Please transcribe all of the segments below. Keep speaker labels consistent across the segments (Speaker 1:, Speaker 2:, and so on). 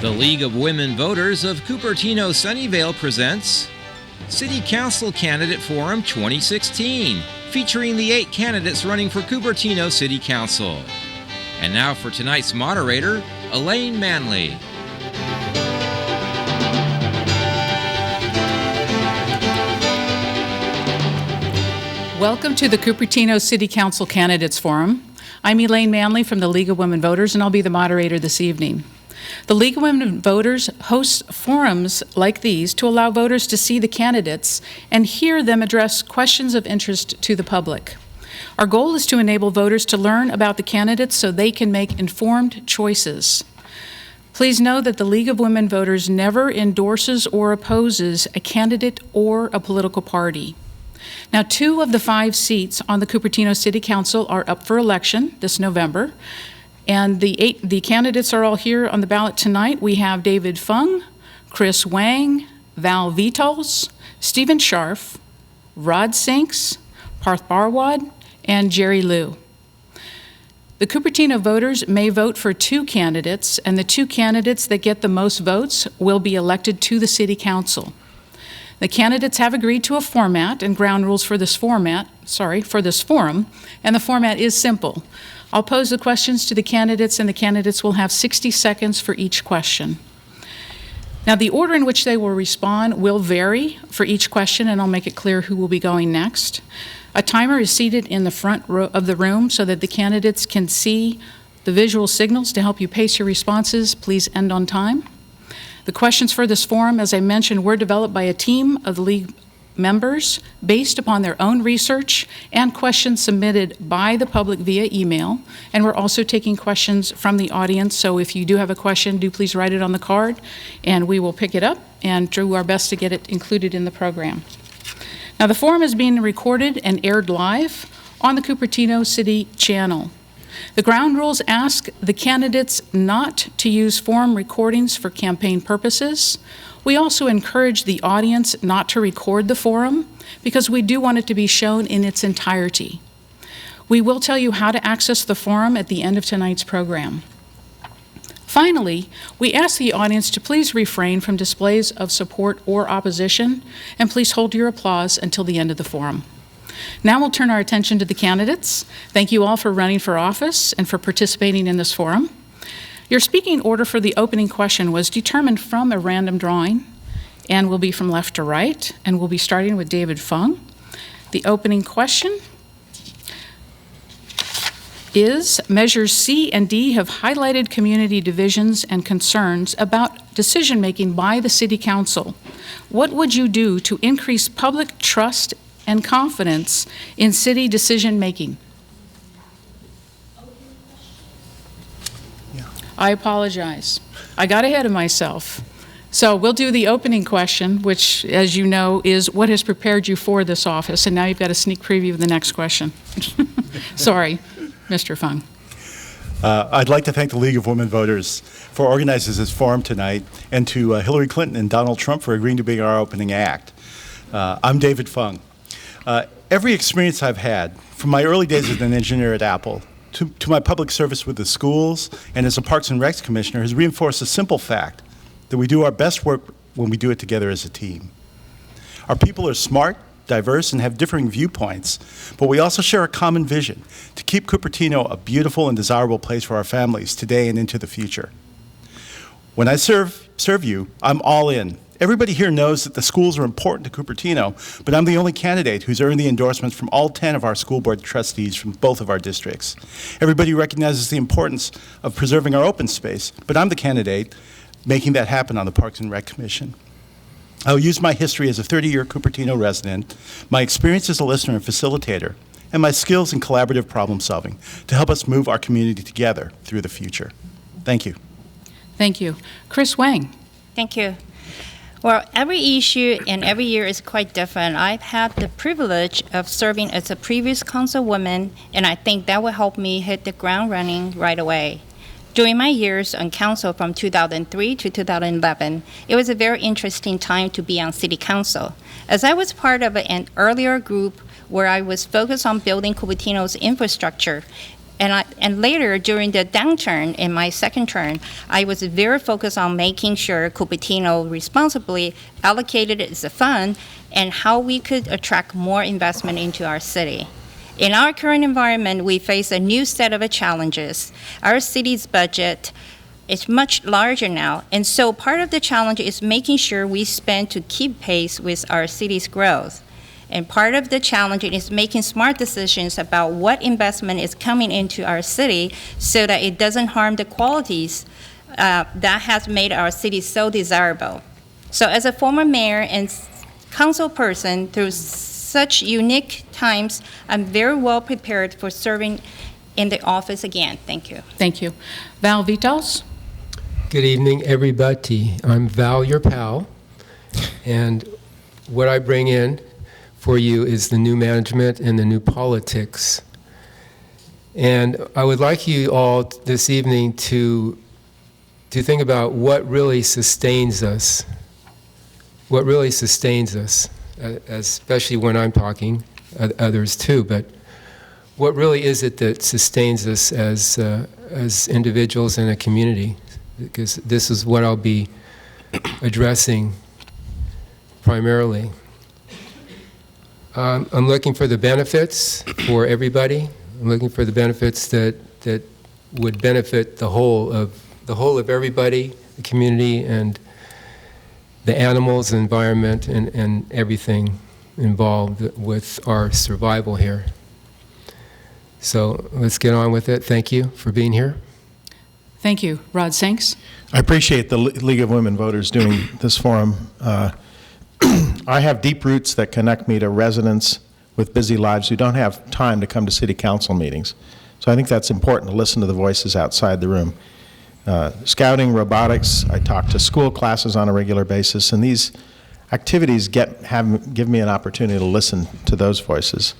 Speaker 1: The League of Women Voters of Cupertino-Sunnyvale presents City Council Candidate Forum 2016, featuring the 8 candidates running for Cupertino City Council. And now for tonight's moderator, Elaine Manley.
Speaker 2: Welcome to the Cupertino City Council Candidates Forum. I'm Elaine Manley from the League of Women Voters, and I'll be the moderator this evening. The League of Women Voters hosts forums like these to allow voters to see the candidates and hear them address questions of interest to the public. Our goal is to enable voters to learn about the candidates so they can make informed choices. Please know that the League of Women Voters never endorses or opposes a candidate or a political party. Now, 2 of the 5 seats on the Cupertino City Council are up for election this November. And the candidates are all here on the ballot tonight. We have David Fung, Kris Wang, Vitols, Stephen Scharf, Rod Sinks, Parth Bharwad, and Jerry Liu. The Cupertino voters may vote for 2 candidates, and the 2 candidates that get the most votes will be elected to the City Council. The candidates have agreed to a format and ground rules for this forum, and the format is simple. I'll pose the questions to the candidates, and the candidates will have 60 seconds for each question. Now, the order in which they will respond will vary for each question, and I'll make it clear who will be going next. A timer is seated in the front row of the room so that the candidates can see the visual signals to help you pace your responses. Please end on time. The questions for this forum, as I mentioned, were developed by a team of the League members based upon their own research and questions submitted by the public via email. And we're also taking questions from the audience, so if you do have a question, do please write it on the card, and we will pick it up and do our best to get it included in the program. Now, the forum is being recorded and aired live on the Cupertino City channel. The ground rules ask the candidates not to use forum recordings for campaign purposes. We also encourage the audience not to record the forum because we do want it to be shown in its entirety. We will tell you how to access the forum at the end of tonight's program. Finally, we ask the audience to please refrain from displays of support or opposition, and please hold your applause until the end of the forum. Now we'll turn our attention to the candidates. Thank you all for running for office and for participating in this forum. Your speaking order for the opening question was determined from a random drawing and will be from left to right, and we'll be starting with David Fung. The opening question is, measures C and D have highlighted community divisions and concerns about decision-making by the City Council. What would you do to increase public trust and confidence in city decision-making? I apologize. I got ahead of myself. So we'll do the opening question, which, as you know, is what has prepared you for this office? And now you've got a sneak preview of the next question. Sorry, Mr. Fung.
Speaker 3: I'd like to thank the League of Women Voters for organizing this forum tonight, and to Hillary Clinton and Donald Trump for agreeing to be our opening act. I'm David Fung. Every experience I've had, from my early days as an engineer at Apple, to my public service with the schools and as a Parks and Recs Commissioner, has reinforced a simple fact that we do our best work when we do it together as a team. Our people are smart, diverse, and have differing viewpoints, but we also share a common vision to keep Cupertino a beautiful and desirable place for our families today and into the future. When I serve you, I'm all in. Everybody here knows that the schools are important to Cupertino, but I'm the only candidate who's earned the endorsements from all 10 of our school board trustees from both of our districts. Everybody recognizes the importance of preserving our open space, but I'm the candidate making that happen on the Parks and Rec Commission. I'll use my history as a 30-year Cupertino resident, my experience as a listener and facilitator, and my skills in collaborative problem solving to help us move our community together through the future. Thank you.
Speaker 2: Thank you. Kris Wang.
Speaker 4: Thank you. Well, every issue and every year is quite different. I've had the privilege of serving as a previous councilwoman, and I think that will help me hit the ground running right away. During my years on council from 2003 to 2011, it was a very interesting time to be on city council, as I was part of an earlier group where I was focused on building Cupertino's infrastructure And later, during the downturn in my second term, I was very focused on making sure Cupertino responsibly allocated its fund and how we could attract more investment into our city. In our current environment, we face a new set of challenges. Our city's budget is much larger now, and so part of the challenge is making sure we spend to keep pace with our city's growth. And part of the challenge is making smart decisions about what investment is coming into our city so that it doesn't harm the qualities that has made our city so desirable. So as a former mayor and council person through such unique times, I'm very well prepared for serving in the office again. Thank you.
Speaker 2: Thank you. Val Vitols?
Speaker 5: Good evening, everybody. I'm Val, your pal, and what I bring in for you is the new management and the new politics. And I would like you all this evening to think about what really sustains us. What really sustains us, especially when I'm talking, others too, but what really is it that sustains us as individuals in a community? Because this is what I'll be addressing primarily. I'm looking for the benefits for everybody. I'm looking for the benefits that would benefit the whole of everybody, the community, and the animals, the environment, and everything involved with our survival here. So let's get on with it. Thank you for being here.
Speaker 2: Thank you. Rod Sanks?
Speaker 6: I appreciate the League of Women Voters doing this forum. I have deep roots that connect me to residents with busy lives who don't have time to come to city council meetings. So I think that's important to listen to the voices outside the room. Scouting, robotics, I talk to school classes on a regular basis, and these activities give me an opportunity to listen to those voices.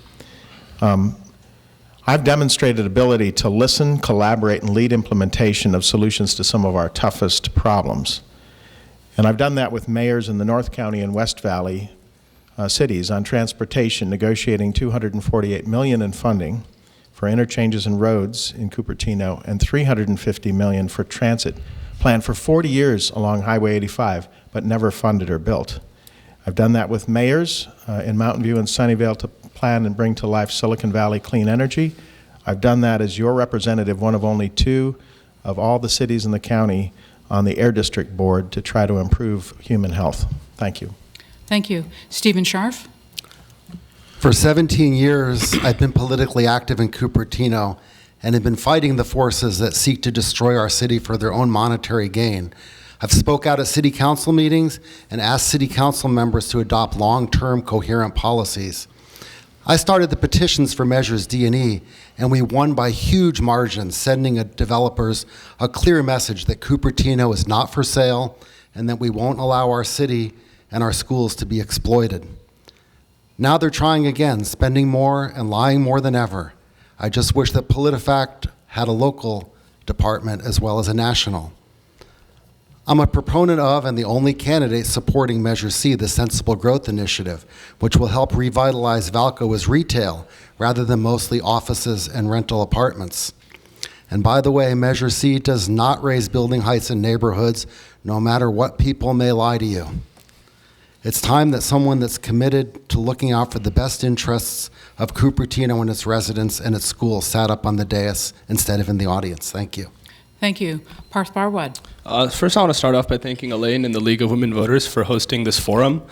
Speaker 6: I've demonstrated ability to listen, collaborate, and lead implementation of solutions to some of our toughest problems. And I've done that with mayors in the North County and West Valley cities on transportation, negotiating $248 million in funding for interchanges and roads in Cupertino and $350 million for transit planned for 40 years along Highway 85, but never funded or built. I've done that with mayors in Mountain View and Sunnyvale to plan and bring to life Silicon Valley clean energy. I've done that as your representative, one of only 2 of all the cities in the county on the Air District Board to try to improve human health. Thank you.
Speaker 2: Thank you. Stephen Scharf?
Speaker 7: For 17 years, I've been politically active in Cupertino and have been fighting the forces that seek to destroy our city for their own monetary gain. I've spoke out at city council meetings and asked city council members to adopt long-term coherent policies. I started the petitions for Measures D and E, and we won by huge margins, sending developers a clear message that Cupertino is not for sale and that we won't allow our city and our schools to be exploited. Now they're trying again, spending more and lying more than ever. I just wish that PolitiFact had a local department as well as a national. I'm a proponent of and the only candidate supporting Measure C, the Sensible Growth Initiative, which will help revitalize Valco as retail rather than mostly offices and rental apartments. And by the way, Measure C does not raise building heights in neighborhoods, no matter what people may lie to you. It's time that someone that's committed to looking out for the best interests of Cupertino and its residents and its schools sat up on the dais instead of in the audience. Thank you.
Speaker 2: Thank you. Parth Bharwad?
Speaker 8: First, I want to start off by thanking Elaine and the League of Women Voters for hosting this forum.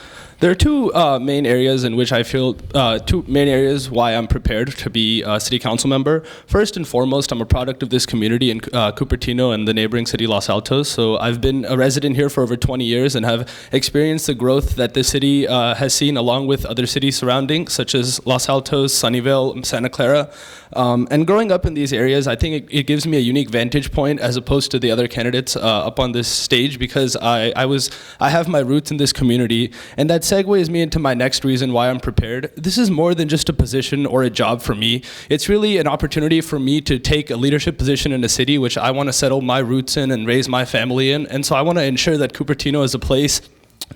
Speaker 8: There are 2 main areas in which I feel, 2 main areas why I'm prepared to be a city council member. First and foremost, I'm a product of this community in Cupertino and the neighboring city, Los Altos. So I've been a resident here for over 20 years and have experienced the growth that this city has seen along with other cities surrounding, such as Los Altos, Sunnyvale, Santa Clara. And growing up in these areas, I think it gives me a unique vantage point as opposed to the other candidates up on this stage, because I have my roots in this community, and that segues me into my next reason why I'm prepared. This is more than just a position or a job for me. It's really an opportunity for me to take a leadership position in a city which I want to settle my roots in and raise my family in, and so I want to ensure that Cupertino is a place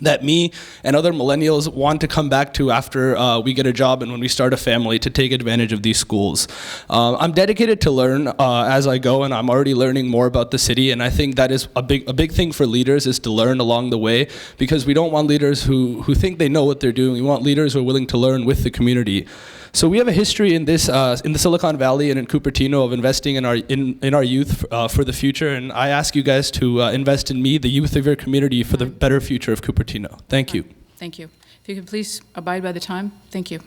Speaker 8: that me and other millennials want to come back to after we get a job and when we start a family to take advantage of these schools. I'm dedicated to learn as I go, and I'm already learning more about the city, and I think that is a big thing for leaders, is to learn along the way, because we don't want leaders who think they know what they're doing. We want leaders who are willing to learn with the community. So we have a history in this in the Silicon Valley and in Cupertino of investing in our youth for the future, and I ask you guys to invest in me, the youth of your community, for the better future of Cupertino. Thank you.
Speaker 2: Thank you. If you could please abide by the time. Thank you.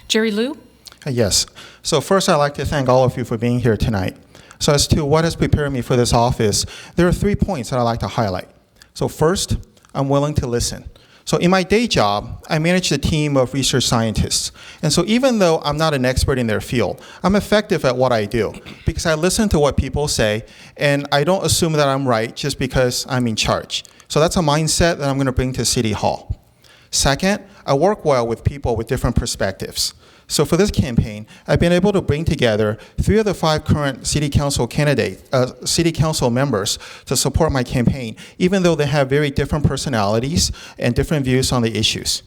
Speaker 2: Jerry Liu?
Speaker 9: Yes. So first, I'd like to thank all of you for being here tonight. So as to what has prepared me for this office, there are 3 points that I'd like to highlight. So first, I'm willing to listen. So in my day job, I manage a team of research scientists. And so even though I'm not an expert in their field, I'm effective at what I do because I listen to what people say, and I don't assume that I'm right just because I'm in charge. So that's a mindset that I'm going to bring to City Hall. Second, I work well with people with different perspectives. So for this campaign, I've been able to bring together 3 of the 5 current city council city council members to support my campaign, even though they have very different personalities and different views on the issues.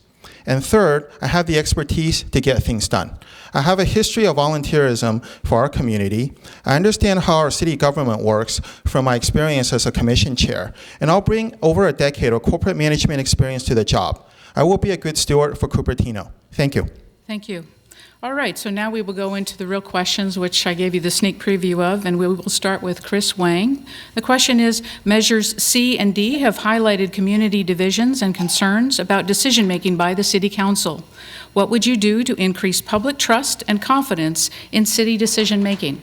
Speaker 9: And third, I have the expertise to get things done. I have a history of volunteerism for our community. I understand how our city government works from my experience as a commission chair, and I'll bring over a decade of corporate management experience to the job. I will be a good steward for Cupertino. Thank you.
Speaker 2: Thank you. All right, so now we will go into the real questions, which I gave you the sneak preview of, and we will start with Kris Wang. The question is, measures C and D have highlighted community divisions and concerns about decision-making by the City Council. What would you do to increase public trust and confidence in city decision-making?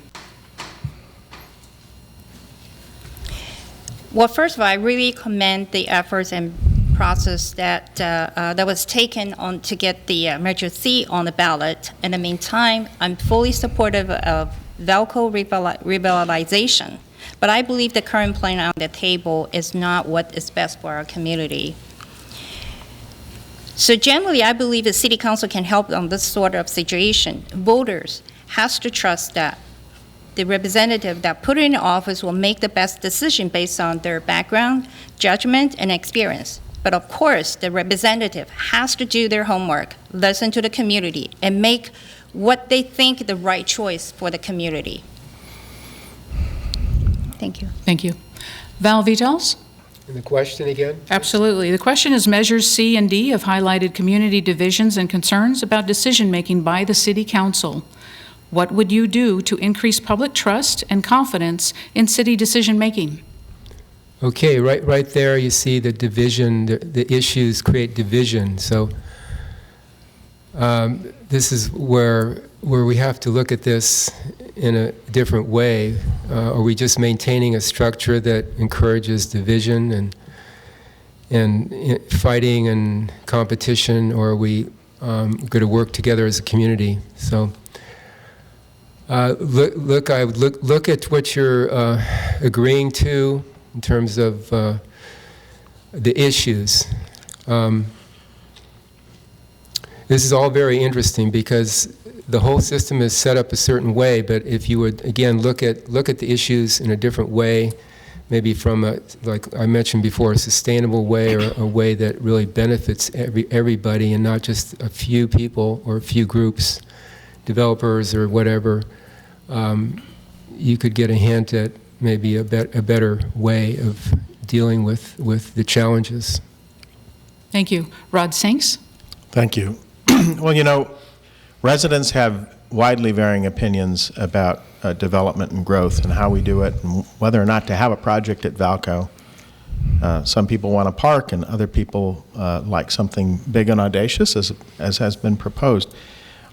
Speaker 4: Well, first of all, I really commend the efforts and process that was taken on to get the Measure C on the ballot. In the meantime, I'm fully supportive of Valco revitalization, but I believe the current plan on the table is not what is best for our community. So generally, I believe the City Council can help on this sort of situation. Voters has to trust that the representative that put in office will make the best decision based on their background, judgment, and experience. But of course, the representative has to do their homework, listen to the community, and make what they think the right choice for the community. Thank you.
Speaker 2: Thank you. Val Vitols?
Speaker 5: And the question again?
Speaker 2: Absolutely. The question is, measures C and D have highlighted community divisions and concerns about decision-making by the City Council. What would you do to increase public trust and confidence in city decision-making?
Speaker 5: Okay, right there you see the division, the issues create division. So this is where we have to look at this in a different way. Are we just maintaining a structure that encourages division and fighting and competition, or are we going to work together as a community? So look at what you're agreeing to in terms of the issues. This is all very interesting because the whole system is set up a certain way, but if you would, again, look at the issues in a different way, maybe from a, like I mentioned before, a sustainable way, or a way that really benefits everybody and not just a few people or a few groups, developers or whatever, you could get a hint at maybe a better way of dealing with the challenges.
Speaker 2: Thank you. Rod Sinks?
Speaker 6: Thank you. Well, you know, residents have widely varying opinions about development and growth and how we do it and whether or not to have a project at Valco. Some people want a park and other people like something big and audacious, as has been proposed.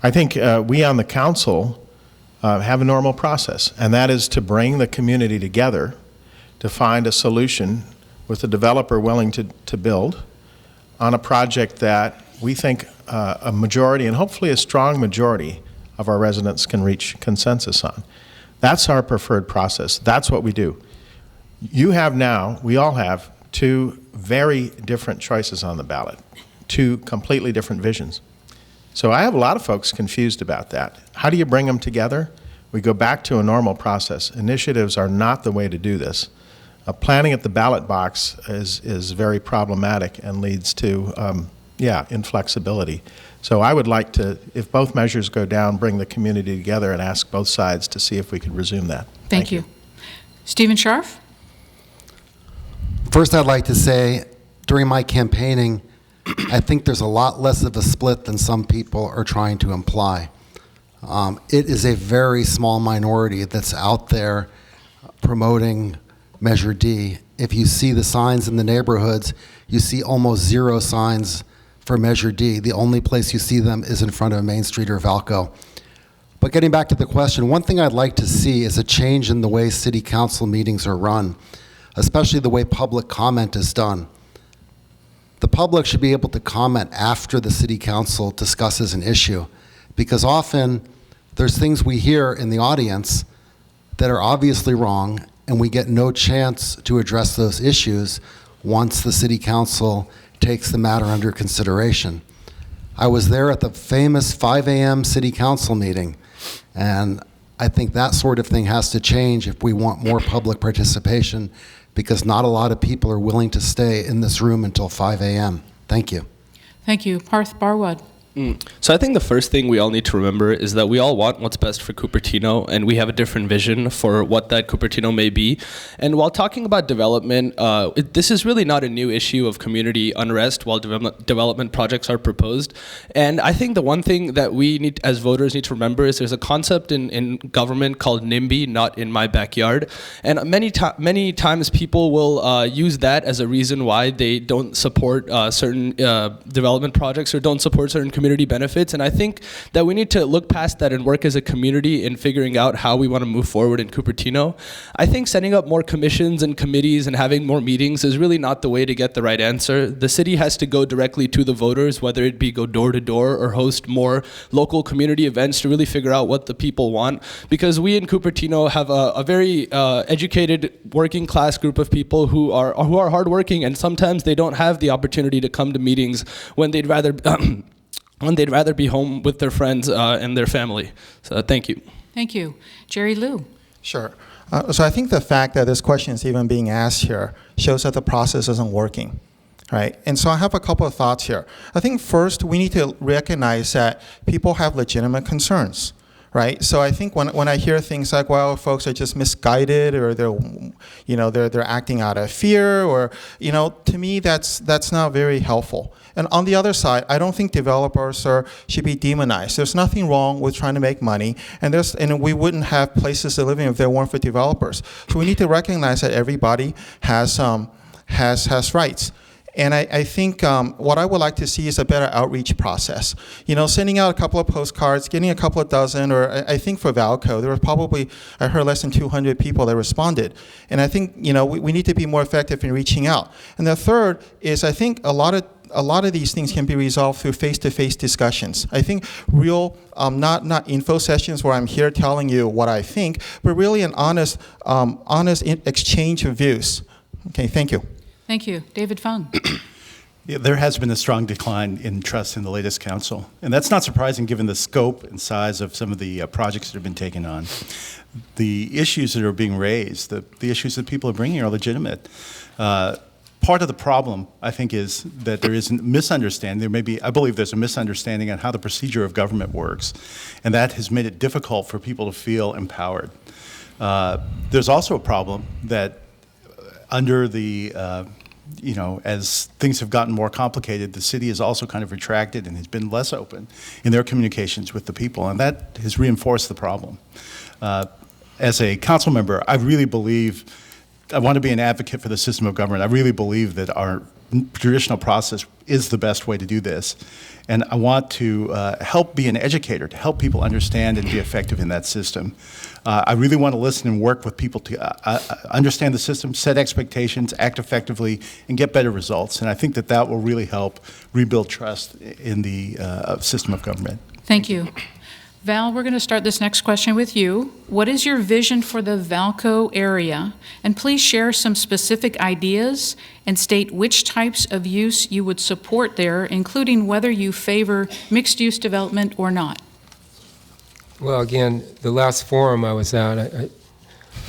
Speaker 6: I think we on the council have a normal process, and that is to bring the community together to find a solution with the developer willing to build on a project that we think a majority, and hopefully a strong majority, of our residents can reach consensus on. That's our preferred process. That's what we do. You have now, we all have, 2 very different choices on the ballot, 2 completely different visions. So I have a lot of folks confused about that. How do you bring them together? We go back to a normal process. Initiatives are not the way to do this. Planning at the ballot box is very problematic and leads to, inflexibility. So I would like to, if both measures go down, bring the community together and ask both sides to see if we could resume that.
Speaker 2: Thank you. Stephen Scharf?
Speaker 7: First, I'd like to say, during my campaigning, I think there's a lot less of a split than some people are trying to imply. It is a very small minority that's out there promoting Measure D. If you see the signs in the neighborhoods, you see almost zero signs for Measure D. The only place you see them is in front of Main Street or Valco. But getting back to the question, one thing I'd like to see is a change in the way city council meetings are run, especially the way public comment is done. The public should be able to comment after the city council discusses an issue, because often there's things we hear in the audience that are obviously wrong, and we get no chance to address those issues once the city council takes the matter under consideration. I was there at the famous 5 a.m. city council meeting, and I think that sort of thing has to change if we want more public participation, because not a lot of people are willing to stay in this room until 5 a.m. Thank you.
Speaker 2: Thank you. Parth, Bharwad?
Speaker 8: So I think the first thing we all need to remember is that we all want what's best for Cupertino, and we have a different vision for what that Cupertino may be. And while talking about development, this is really not a new issue of community unrest while development projects are proposed. And I think the one thing that we need, as voters, need to remember is there's a concept in government called NIMBY, not in my backyard. And many times people will use that as a reason why they don't support certain development projects or don't support certain community benefits. And I think that we need to look past that and work as a community in figuring out how we want to move forward in Cupertino. I think setting up more commissions and committees and having more meetings is really not the way to get the right answer. The city has to go directly to the voters, whether it be go door to door or host more local community events to really figure out what the people want. Because we in Cupertino have a very educated working class group of people who are hardworking, and sometimes they don't have the opportunity to come to meetings when they'd rather be home with their friends and their family. So thank you.
Speaker 2: Thank you. Jerry Liu?
Speaker 9: Sure. So I think the fact that this question is even being asked here shows that the process isn't working, right? And so I have a couple of thoughts here. I think first we need to recognize that people have legitimate concerns, right? So I think when I hear things like, well, folks are just misguided, or they're acting out of fear, or to me that's not very helpful. And on the other side, I don't think developers should be demonized. There's nothing wrong with trying to make money, and we wouldn't have places to live in if there weren't for developers. So we need to recognize that everybody has rights. And I think what I would like to see is a better outreach process. Sending out a couple of postcards, getting a couple of dozen, or I think for Valco, there were probably, I heard, less than 200 people that responded. And I think, we need to be more effective in reaching out. And the third is, I think a lot of these things can be resolved through face-to-face discussions. I think real, not info sessions where I'm here telling you what I think, but really an honest exchange of views. Okay, thank you.
Speaker 2: Thank you. David Fung?
Speaker 3: Yeah, there has been a strong decline in trust in the latest council, and that's not surprising given the scope and size of some of the projects that have been taken on. The issues that are being raised, the issues that people are bringing are legitimate. Part of the problem, I think, is that there is a misunderstanding. I believe there's a misunderstanding on how the procedure of government works, and that has made it difficult for people to feel empowered. There's also a problem that under the, as things have gotten more complicated, the city has also kind of retracted and has been less open in their communications with the people, and that has reinforced the problem. As a council member, I want to be an advocate for the system of government. I really believe that our traditional process is the best way to do this. And I want to help be an educator, to help people understand and be effective in that system. I really want to listen and work with people to understand the system, set expectations, act effectively, and get better results. And I think that will really help rebuild trust in the system of government.
Speaker 2: Thank you. Val, we're going to start this next question with you. What is your vision for the Valco area? And please share some specific ideas and state which types of use you would support there, including whether you favor mixed-use development or not.
Speaker 5: Well, again, the last forum I was at,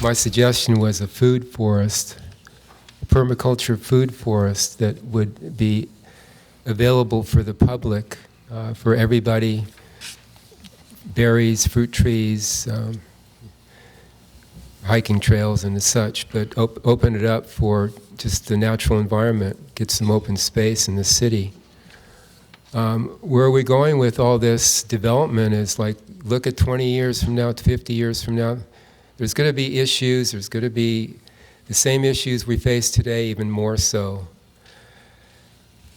Speaker 5: my suggestion was a food forest permaculture food forest that would be available for the public, for everybody, berries, fruit trees, hiking trails and such, but open it up for just the natural environment, get some open space in the city. Where are we going with all this development is like, look at 20 years from now, 50 years from now. There's going to be issues, there's going to be the same issues we face today, even more so.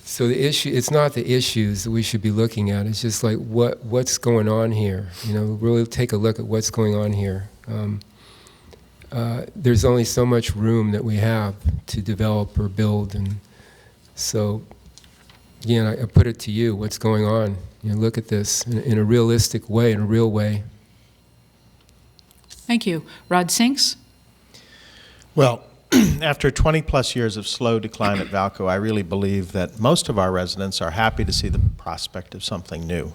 Speaker 5: So the issue, it's not the issues that we should be looking at, it's just like what's going on here. You know, really take a look at what's going on here. There's only so much room that we have to develop or build, and so, again, I put it to you, what's going on? You know, look at this in a realistic way, in a real way.
Speaker 2: Thank you. Rod Sinks?
Speaker 6: Well, after 20 plus years of slow decline at Valco, I really believe that most of our residents are happy to see the prospect of something new.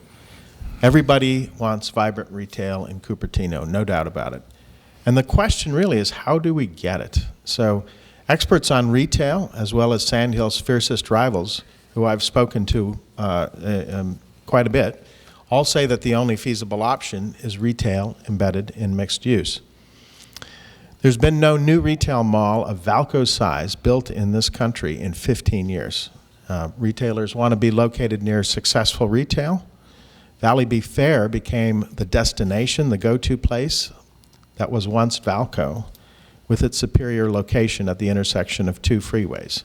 Speaker 6: Everybody wants vibrant retail in Cupertino, no doubt about it. And the question really is, how do we get it? So experts on retail, as well as Sandhill's fiercest rivals, who I've spoken to quite a bit, all say that the only feasible option is retail embedded in mixed use. There's been no new retail mall of Valco's size built in this country in 15 years. Retailers want to be located near successful retail. Valley Beef Fair became the destination, the go-to place that was once Valco, with its superior location at the intersection of two freeways.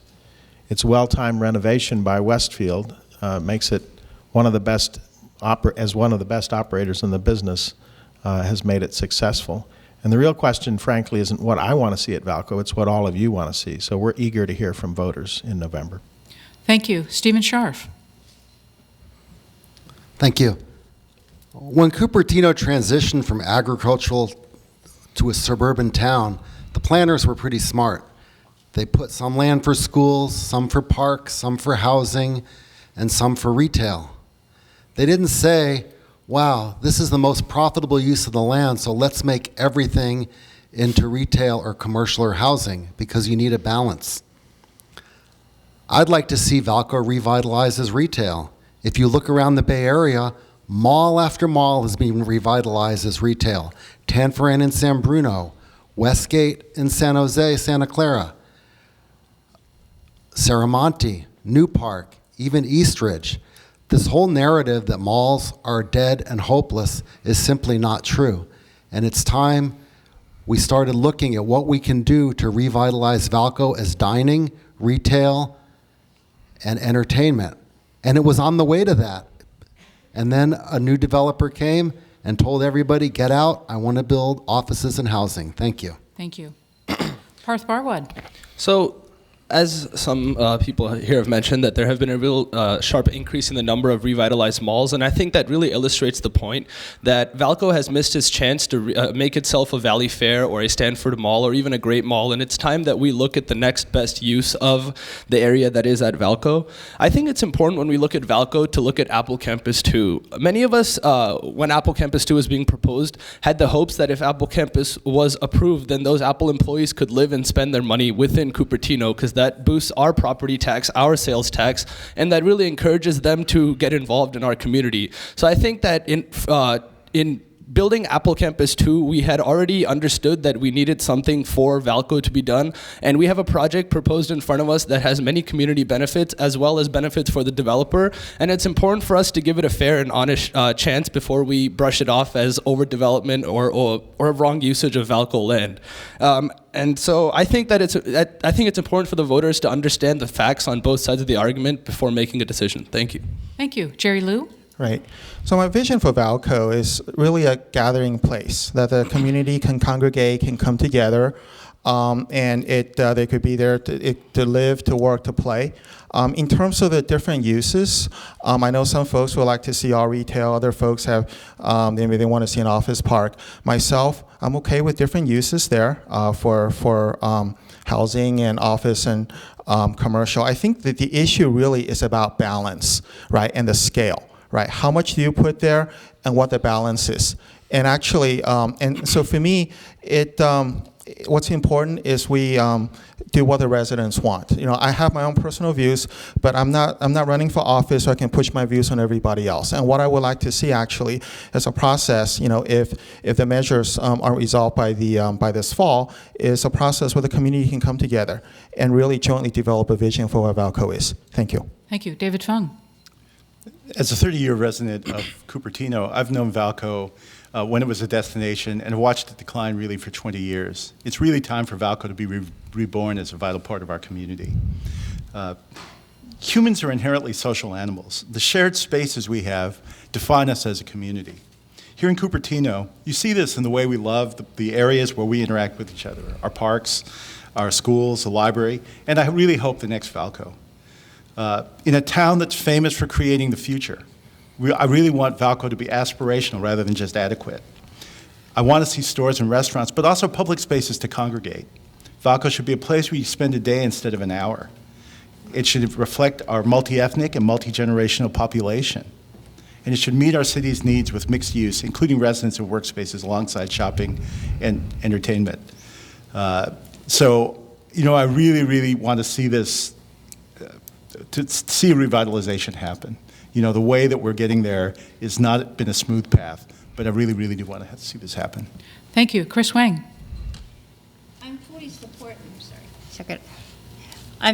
Speaker 6: Its well-timed renovation by Westfield makes it one of the best, as one of the best operators in the business, has made it successful. And the real question, frankly, isn't what I want to see at Valco, it's what all of you want to see. So we're eager to hear from voters in November.
Speaker 2: Thank you. Stephen Scharf?
Speaker 7: Thank you. When Cupertino transitioned from agricultural to a suburban town, the planners were pretty smart. They put some land for schools, some for parks, some for housing, and some for retail. They didn't say, wow, this is the most profitable use of the land, so let's make everything into retail or commercial or housing, because you need a balance. I'd like to see Valco revitalized as retail. If you look around the Bay Area, mall after mall is being revitalized as retail. Tanforan in San Bruno, Westgate in San Jose, Santa Clara, Serramonte, New Park, even Eastridge. This whole narrative that malls are dead and hopeless is simply not true. And it's time we started looking at what we can do to revitalize Valco as dining, retail, and entertainment. And it was on the way to that. And then a new developer came and told everybody, get out, I want to build offices and housing. Thank you.
Speaker 2: Thank you. Parth Bharwad?
Speaker 8: So, as some people here have mentioned, that there have been a real sharp increase in the number of revitalized malls, and I think that really illustrates the point that Valco has missed its chance to make itself a Valley Fair or a Stanford Mall or even a great mall, and it's time that we look at the next best use of the area that is at Valco. I think it's important when we look at Valco to look at Apple Campus 2. Many of us, when Apple Campus 2 was being proposed, had the hopes that if Apple Campus was approved, then those Apple employees could live and spend their money within Cupertino, because that boosts our property tax, our sales tax, and that really encourages them to get involved in our community. So I think that in building Apple Campus 2, we had already understood that we needed something for Valco to be done, and we have a project proposed in front of us that has many community benefits as well as benefits for the developer, and it's important for us to give it a fair and honest chance before we brush it off as overdevelopment or wrong usage of Valco land. And so I think that it's important for the voters to understand the facts on both sides of the argument before making a decision. Thank you. Thank you. Jerry Liu?
Speaker 9: Right. So my vision for Valco is really a gathering place that the community can congregate, can come together, and they could be there to live, to work, to play. In terms of the different uses, I know some folks would like to see all retail. Other folks have they want to see an office park. Myself, I'm okay with different uses there for housing and office and commercial. I think that the issue really is about balance, right, and the scale. Right, how much do you put there, and what the balance is, and actually, and so for me, what's important is we do what the residents want. I have my own personal views, but I'm not running for office so I can push my views on everybody else. And what I would like to see actually is a process, if the measures are resolved by this fall, is a process where the community can come together and really jointly develop a vision for what Valco is. Thank you.
Speaker 2: Thank you. David Fung.
Speaker 3: As a 30-year resident of Cupertino, I've known Valco when it was a destination and watched it decline really for 20 years. It's really time for Valco to be reborn as a vital part of our community. Humans are inherently social animals. The shared spaces we have define us as a community. Here in Cupertino, you see this in the way we love the areas where we interact with each other, our parks, our schools, the library, and I really hope the next Valco. In a town that's famous for creating the future, I really want Valco to be aspirational rather than just adequate. I want to see stores and restaurants, but also public spaces to congregate. Valco should be a place where you spend a day instead of an hour. It should reflect our multi-ethnic and multi-generational population. And it should meet our city's needs with mixed use, including residents and workspaces alongside shopping and entertainment. So, I really, really want to see this, to see revitalization happen. The way that we're getting there has not been a smooth path, but I really, really do want to see this happen.
Speaker 2: Thank you. Chris Wang.
Speaker 4: I'm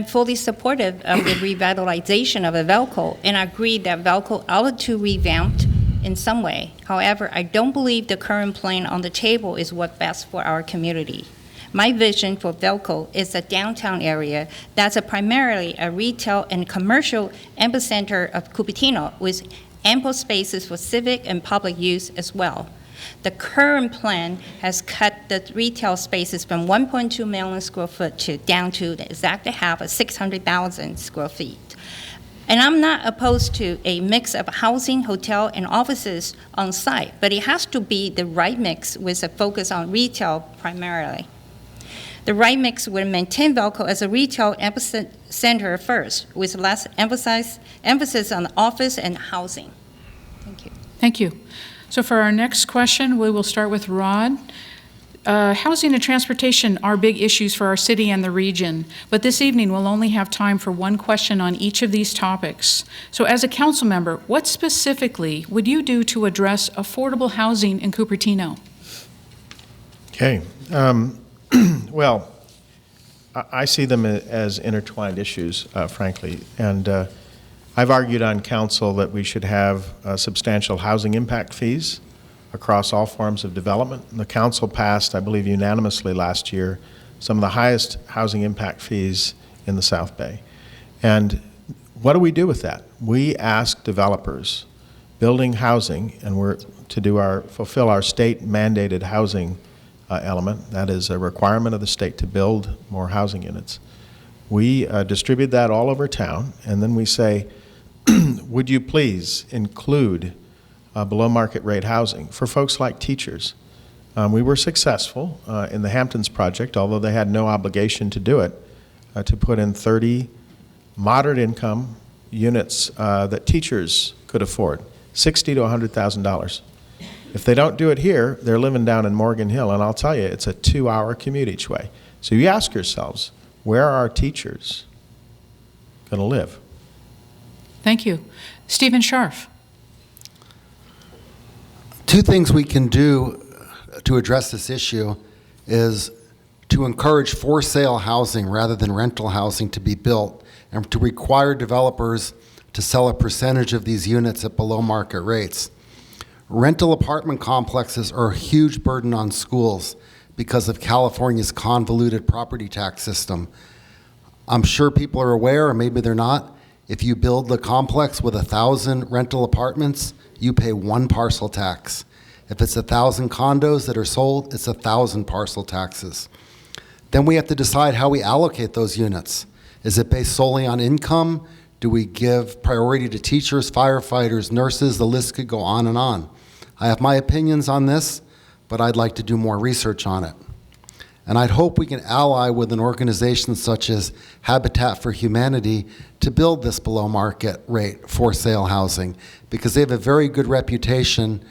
Speaker 4: fully supportive of the revitalization of a Valco, and I agree that Valco ought to revamped in some way. However, I don't believe the current plan on the table is what's best for our community. My vision for Valco is a downtown area that's primarily a retail and commercial epicenter of Cupertino with ample spaces for civic and public use as well. The current plan has cut the retail spaces from 1.2 million square foot down to the exact half of 600,000 square feet. And I'm not opposed to a mix of housing, hotel, and offices on site, but it has to be the right mix with a focus on retail primarily. The right mix would maintain Valco as a retail epicenter first, with less emphasis on office and housing. Thank you.
Speaker 2: Thank you. So for our next question, we will start with Rod. Housing and transportation are big issues for our city and the region, but this evening we'll only have time for one question on each of these topics. So as a council member, what specifically would you do to address affordable housing in Cupertino?
Speaker 6: Okay. Well, I see them as intertwined issues, frankly, and I've argued on council that we should have substantial housing impact fees across all forms of development. The council passed, I believe unanimously last year, some of the highest housing impact fees in the South Bay. And what do we do with that? We ask developers building housing, and we're to fulfill our state mandated housing element. That is a requirement of the state to build more housing units. We distribute that all over town, and then we say, would you please include below market rate housing for folks like teachers? We were successful in the Hamptons project, although they had no obligation to do it, to put in 30 moderate income units that teachers could afford, $60,000 to $100,000. If they don't do it here, they're living down in Morgan Hill, and I'll tell you, it's a 2-hour commute each way. So you ask yourselves, where are our teachers going to live?
Speaker 2: Thank you. Stephen Scharf.
Speaker 7: Two things we can do to address this issue is to encourage for sale housing rather than rental housing to be built, and to require developers to sell a percentage of these units at below market rates. Rental apartment complexes are a huge burden on schools because of California's convoluted property tax system. I'm sure people are aware, or maybe they're not, if you build the complex with 1,000 rental apartments, you pay 1 parcel tax. If it's 1,000 condos that are sold, it's 1,000 parcel taxes. Then we have to decide how we allocate those units. Is it based solely on income? Do we give priority to teachers, firefighters, nurses? The list could go on and on. I have my opinions on this, but I'd like to do more research on it. And I'd hope we can ally with an organization such as Habitat for Humanity to build this below market rate for sale housing, because they have a very good reputation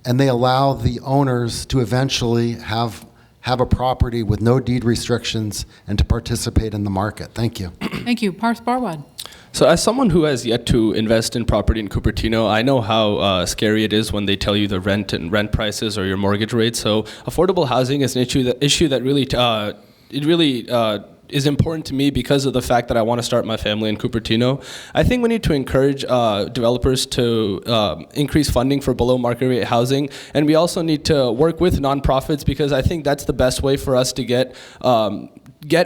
Speaker 7: and they allow the owners to eventually have have a property with no deed restrictions, and to participate in the market. Thank you.
Speaker 2: Thank you. Parth Bharwad.
Speaker 8: So as someone who has yet to invest in property in Cupertino, I know how scary it is when they tell you the rent prices or your mortgage rates. So affordable housing is an issue that really is important to me because of the fact that I want to start my family in Cupertino. I think we need to encourage developers to increase funding for below market rate housing, and we also need to work with nonprofits because I think that's the best way for us to get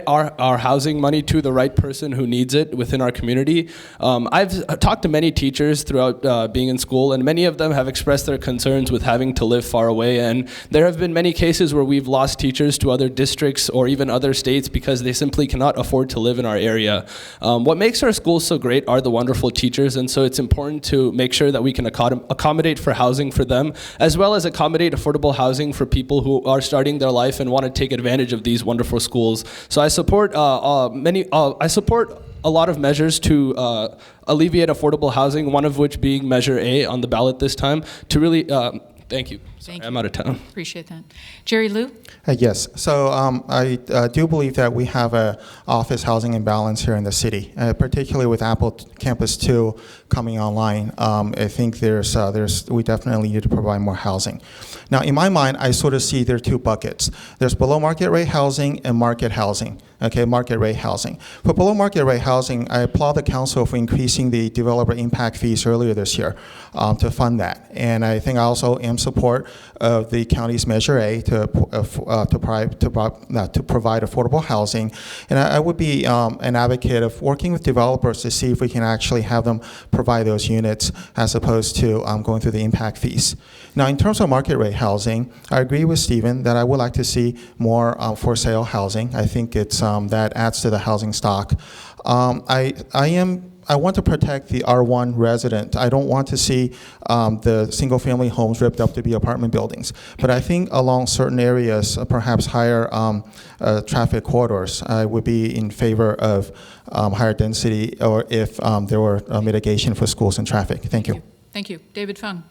Speaker 8: our housing money to the right person who needs it within our community. I've talked to many teachers throughout being in school, and many of them have expressed their concerns with having to live far away, and there have been many cases where we've lost teachers to other districts or even other states because they simply cannot afford to live in our area. What makes our schools so great are the wonderful teachers, and so it's important to make sure that we can accommodate for housing for them, as well as accommodate affordable housing for people who are starting their life and want to take advantage of these wonderful schools. So I support I support a lot of measures to alleviate affordable housing, one of which being Measure A on the ballot this time, to really, thank you.
Speaker 2: Thank you.
Speaker 8: I'm out of town.
Speaker 2: Appreciate that. Jerry Liu?
Speaker 9: Yes. So I do believe that we have a office housing imbalance here in the city, particularly with Apple Campus 2 coming online. I think we definitely need to provide more housing. Now, in my mind, I sort of see there are two buckets. There's below market rate housing and market housing. Okay, market rate housing. For below market rate housing, I applaud the council for increasing the developer impact fees earlier this year to fund that. And I think I also am support of the county's Measure A to provide affordable housing. And I would be an advocate of working with developers to see if we can actually have them provide those units as opposed to going through the impact fees. Now, in terms of market rate housing, I agree with Stephen that I would like to see more for sale housing. I think it's that adds to the housing stock. I want to protect the R1 resident. I don't want to see the single-family homes ripped up to be apartment buildings. But I think along certain areas, perhaps higher traffic corridors, I would be in favor of higher density, or if there were mitigation for schools and traffic. Thank you.
Speaker 2: Thank you. David Fung?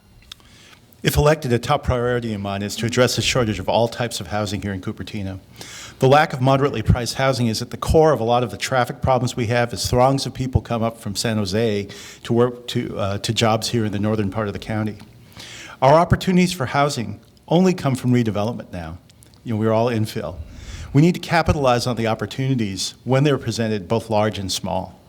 Speaker 3: If elected, a top priority of mine is to address the shortage of all types of housing here in Cupertino. The lack of moderately priced housing is at the core of a lot of the traffic problems we have as throngs of people come up from San Jose to work to jobs here in the northern part of the county. Our opportunities for housing only come from redevelopment now. We're all infill. We need to capitalize on the opportunities when they're presented, both large and small.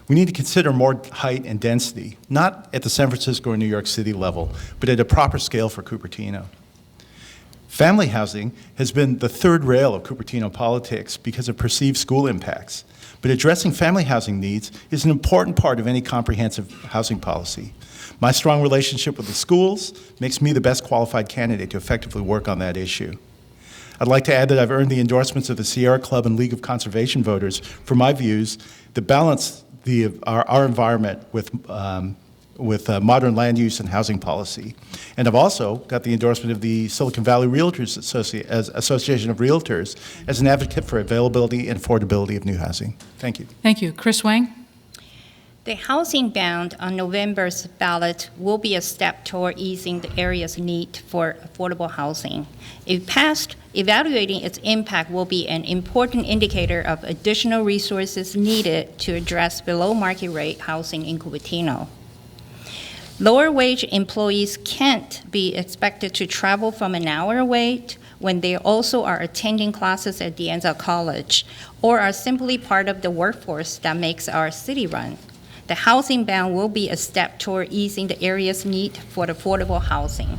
Speaker 3: We need to consider more height and density, not at the San Francisco or New York City level, but at a proper scale for Cupertino. Family housing has been the third rail of Cupertino politics because of perceived school impacts. But addressing family housing needs is an important part of any comprehensive housing policy. My strong relationship with the schools makes me the best qualified candidate to effectively work on that issue. I'd like to add that I've earned the endorsements of the Sierra Club and League of Conservation voters for my views that balance our environment with modern land use and housing policy. And I've also got the endorsement of the Silicon Valley Realtors Association of Realtors as an advocate for availability and affordability of new housing. Thank you.
Speaker 2: Thank you. Kris Wang?
Speaker 4: The housing bound on November's ballot will be a step toward easing the area's need for affordable housing. If passed, evaluating its impact will be an important indicator of additional resources needed to address below market rate housing in Cupertino. Lower wage employees can't be expected to travel from an hour away when they also are attending classes at De Anza College or are simply part of the workforce that makes our city run. The housing ban will be a step toward easing the area's need for affordable housing.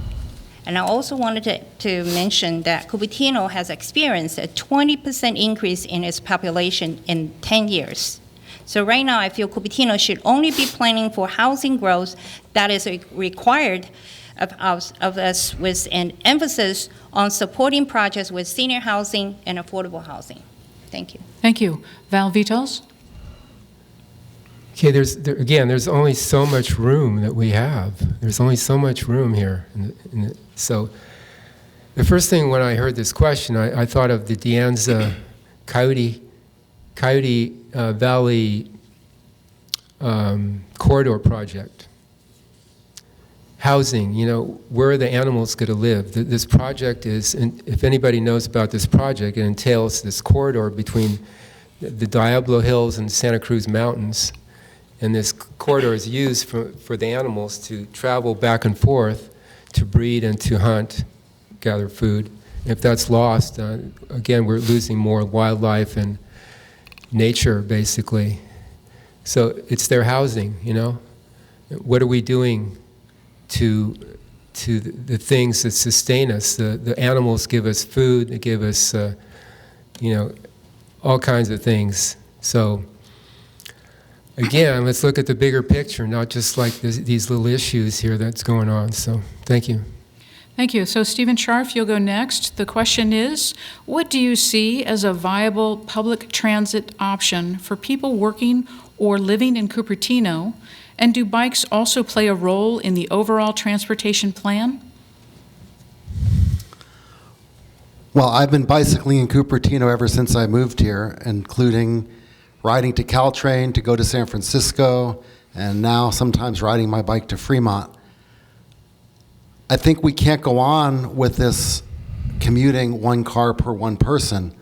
Speaker 4: And I also wanted to mention that Cupertino has experienced a 20% increase in its population in 10 years. So right now, I feel Cupertino should only be planning for housing growth that is required of us with an emphasis on supporting projects with senior housing and affordable housing. Thank you.
Speaker 2: Thank you. Val Vitols?
Speaker 5: Okay, there's only so much room that we have. There's only so much room here. So the first thing when I heard this question, I thought of the De Anza Coyote Valley corridor project. housing, where are the animals going to live? This project is, and if anybody knows about this project, it entails this corridor between the Diablo Hills and Santa Cruz Mountains. And this corridor is used for the animals to travel back and forth to breed and to hunt, gather food. And if that's lost, again, we're losing more wildlife and nature, basically. So it's their housing, What are we doing to the things that sustain us? The animals give us food, they give us, all kinds of things. So again, let's look at the bigger picture, not just like these little issues here that's going on. So thank you.
Speaker 2: Thank you. So Stephen Scharf, you'll go next. The question is, what do you see as a viable public transit option for people working or living in Cupertino? And do bikes also play a role in the overall transportation plan?
Speaker 7: Well, I've been bicycling in Cupertino ever since I moved here, including riding to Caltrain to go to San Francisco, and now sometimes riding my bike to Fremont. I think we can't go on with this commuting one car per one person,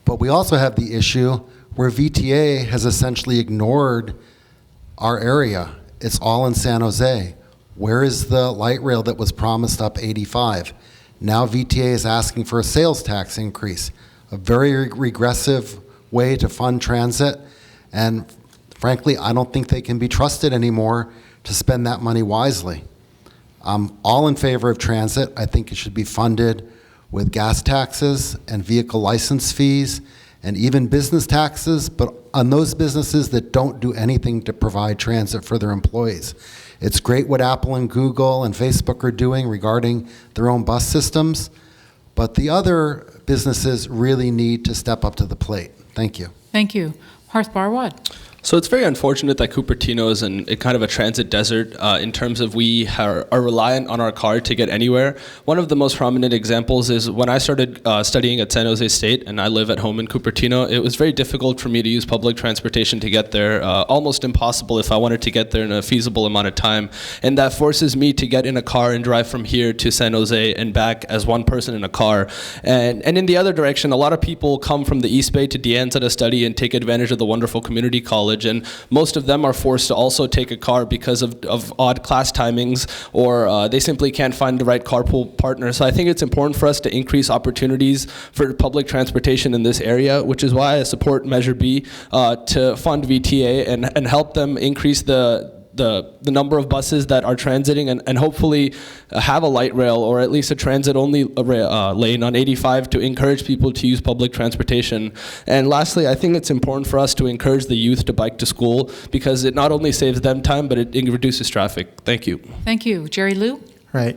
Speaker 7: but we also have the issue where VTA has essentially ignored our area. It's all in San Jose. Where is the light rail that was promised up 85? Now VTA is asking for a sales tax increase, a very regressive way to fund transit, and frankly, I don't think they can be trusted anymore to spend that money wisely. I'm all in favor of transit. I think it should be funded with gas taxes and vehicle license fees and even business taxes, but on those businesses that don't do anything to provide transit for their employees. It's great what Apple and Google and Facebook are doing regarding their own bus systems, but the other businesses really need to step up to the plate. Thank you.
Speaker 2: Thank you. Parth Bharwad.
Speaker 8: So it's very unfortunate that Cupertino is in kind of a transit desert in terms of we are reliant on our car to get anywhere. One of the most prominent examples is when I started studying at San Jose State, and I live at home in Cupertino, it was very difficult for me to use public transportation to get there, almost impossible if I wanted to get there in a feasible amount of time. And that forces me to get in a car and drive from here to San Jose and back as one person in a car. And in the other direction, a lot of people come from the East Bay to De Anza to study and take advantage of the wonderful community college. And most of them are forced to also take a car because of odd class timings, or they simply can't find the right carpool partner. So I think it's important for us to increase opportunities for public transportation in this area, which is why I support Measure B to fund VTA and help them increase the number of buses that are transiting and hopefully have a light rail or at least a transit-only lane on 85 to encourage people to use public transportation. And lastly, I think it's important for us to encourage the youth to bike to school because it not only saves them time, but it reduces traffic. Thank you.
Speaker 2: Thank you. Jerry Liu?
Speaker 9: Right.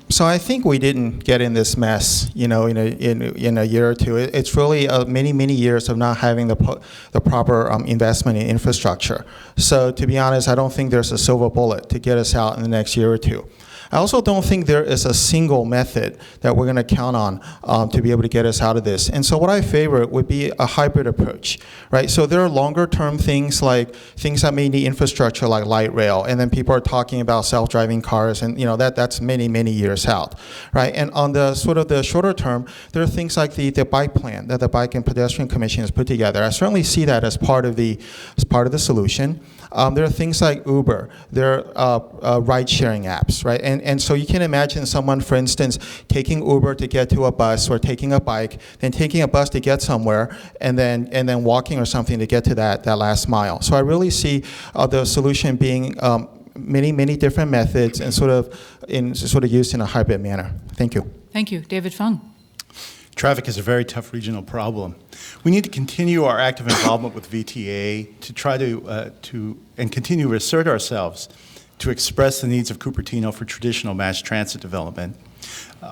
Speaker 9: So I think we didn't get in this mess, in a year or two. It's really many years of not having the proper investment in infrastructure. So to be honest, I don't think there's a silver bullet to get us out in the next year or two. I also don't think there is a single method that we're going to count on to be able to get us out of this. And so what I favor would be a hybrid approach, right? So there are longer term things like things that may need infrastructure like light rail, and then people are talking about self-driving cars, and that's many years out, right? And on the sort of the shorter term, there are things like the bike plan that the Bike and Pedestrian Commission has put together. I certainly see that as part of the solution. There are things like Uber, there are ride-sharing apps, right? And so you can imagine someone, for instance, taking Uber to get to a bus or taking a bike, then taking a bus to get somewhere, and then walking or something to get to that last mile. So I really see the solution being many different methods and sort of used in a hybrid manner. Thank you.
Speaker 2: Thank you. David Fung.
Speaker 3: Traffic is a very tough regional problem. We need to continue our active involvement with VTA to try to continue to assert ourselves to express the needs of Cupertino for traditional mass transit development.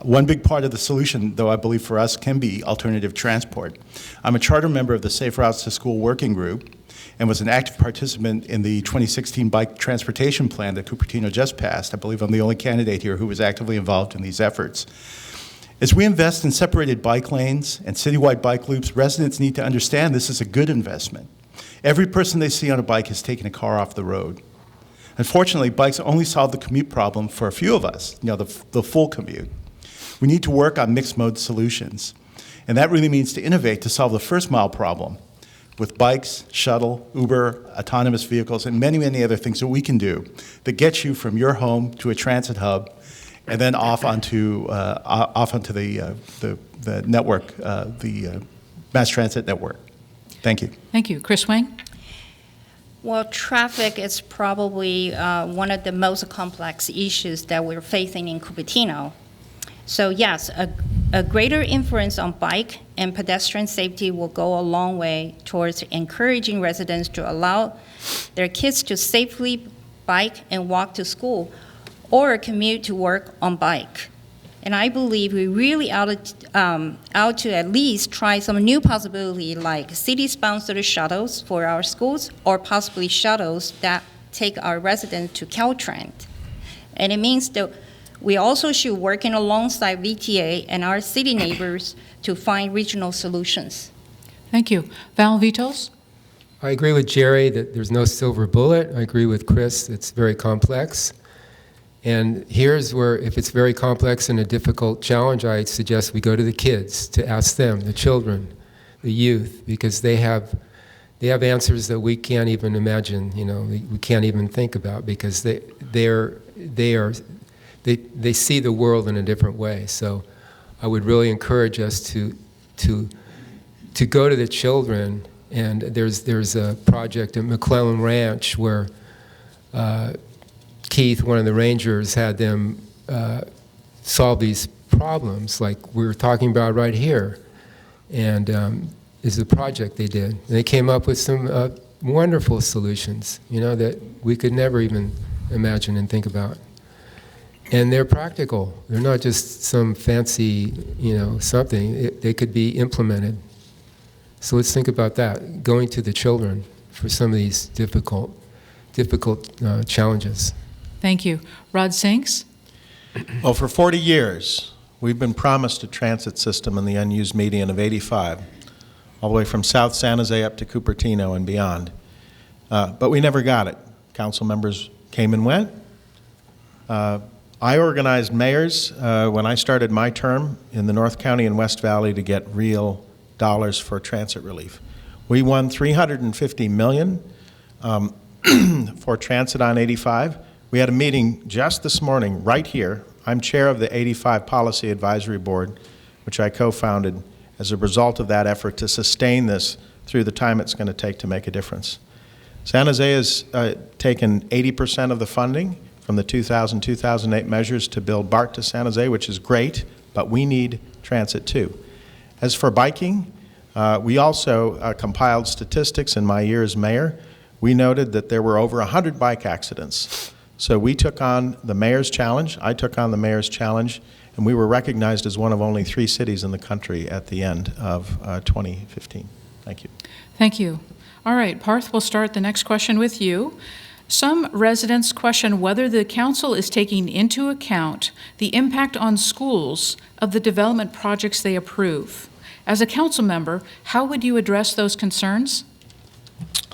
Speaker 3: One big part of the solution, though, I believe for us, can be alternative transport. I'm a charter member of the Safe Routes to School Working Group and was an active participant in the 2016 bike transportation plan that Cupertino just passed. I believe I'm the only candidate here who was actively involved in these efforts. As we invest in separated bike lanes and citywide bike loops, residents need to understand this is a good investment. Every person they see on a bike has taken a car off the road. Unfortunately, bikes only solve the commute problem for a few of us, the full commute. We need to work on mixed mode solutions. And that really means to innovate to solve the first mile problem with bikes, shuttle, Uber, autonomous vehicles, and many, many other things that we can do that get you from your home to a transit hub and then off onto the network, the mass transit network. Thank you.
Speaker 2: Thank you. Kris, Wang?
Speaker 4: Well, traffic is probably one of the most complex issues that we're facing in Cupertino. So yes, a greater influence on bike and pedestrian safety will go a long way towards encouraging residents to allow their kids to safely bike and walk to school or commute to work on bike. And I believe we really ought to at least try some new possibility like city-sponsored shuttles for our schools or possibly shuttles that take our residents to Caltrans. And it means that we also should work in alongside VTA and our city neighbors to find regional solutions.
Speaker 2: Thank you. Val, Vitols?
Speaker 5: I agree with Jerry that there's no silver bullet. I agree with Kris, it's very complex. And here's where, if it's very complex and a difficult challenge, I suggest we go to the kids to ask them, the children, the youth, because they have answers that we can't even imagine, we can't even think about, because they see the world in a different way. So I would really encourage us to go to the children. And there's a project at McClellan Ranch where Keith, one of the rangers, had them solve these problems like we were talking about right here. And is a project they did. And they came up with some wonderful solutions, that we could never even imagine and think about. And they're practical. They're not just some fancy, something. They could be implemented. So let's think about that, going to the children for some of these difficult challenges.
Speaker 2: Thank you. Rod Sinks?
Speaker 6: Well, for 40 years, we've been promised a transit system in the unused median of 85, all the way from South San Jose up to Cupertino and beyond. But we never got it. Council members came and went. I organized mayors when I started my term in the North County and West Valley to get real dollars for transit relief. We won $350 million for transit on 85. We had a meeting just this morning right here. I'm chair of the 85 Policy Advisory Board, which I co-founded as a result of that effort to sustain this through the time it's going to take to make a difference. San Jose has taken 80% of the funding from the 2000-2008 measures to build BART to San Jose, which is great, but we need transit too. As for biking, we also compiled statistics in my year as mayor. We noted that there were over 100 bike accidents. So we took on the mayor's challenge, I took on the mayor's challenge, and we were recognized as one of only 3 cities in the country at the end of 2015. Thank you.
Speaker 2: Thank you. All right, Parth, we'll start the next question with you. Some residents question whether the council is taking into account the impact on schools of the development projects they approve. As a council member, how would you address those concerns?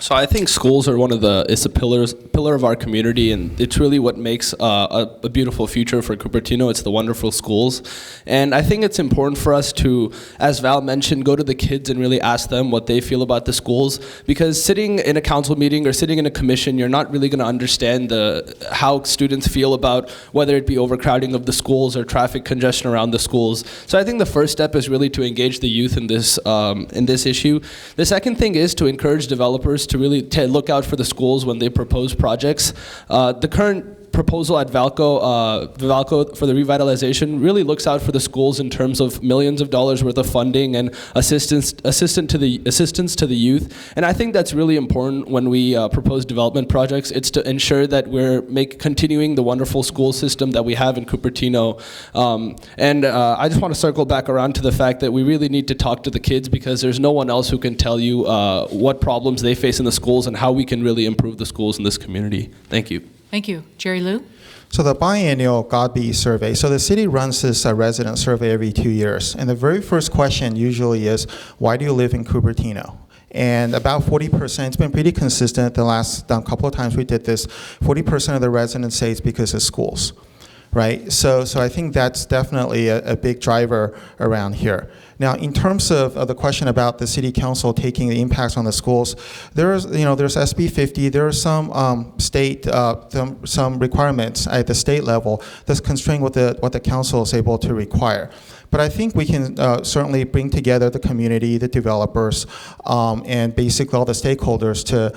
Speaker 8: So I think schools are it's a pillar of our community, and it's really what makes a beautiful future for Cupertino. It's the wonderful schools. And I think it's important for us to, as Val mentioned, go to the kids and really ask them what they feel about the schools, because sitting in a council meeting or sitting in a commission, you're not really going to understand how students feel about whether it be overcrowding of the schools or traffic congestion around the schools. So I think the first step is really to engage the youth in this issue. The second thing is to encourage developers to really look out for the schools when they propose projects. The current proposal at Valco for the revitalization really looks out for the schools in terms of millions of dollars worth of funding and assistance to the youth. And I think that's really important when we propose development projects. It's to ensure that we're continuing the wonderful school system that we have in Cupertino. I just want to circle back around to the fact that we really need to talk to the kids, because there's no one else who can tell you what problems they face in the schools and how we can really improve the schools in this community. Thank you.
Speaker 2: Thank you. Jerry Liu?
Speaker 9: So the biennial GODB survey. So the city runs this resident survey every 2 years. And the very first question usually is, why do you live in Cupertino? And about 40%, it's been pretty consistent the last couple of times we did this, 40% of the residents say it's because of schools, right? So I think that's definitely a big driver around here. Now, in terms of the question about the city council taking the impacts on the schools, there's SB 50. There are some state some requirements at the state level that's constraining what the council is able to require. But I think we can certainly bring together the community, the developers, and basically all the stakeholders to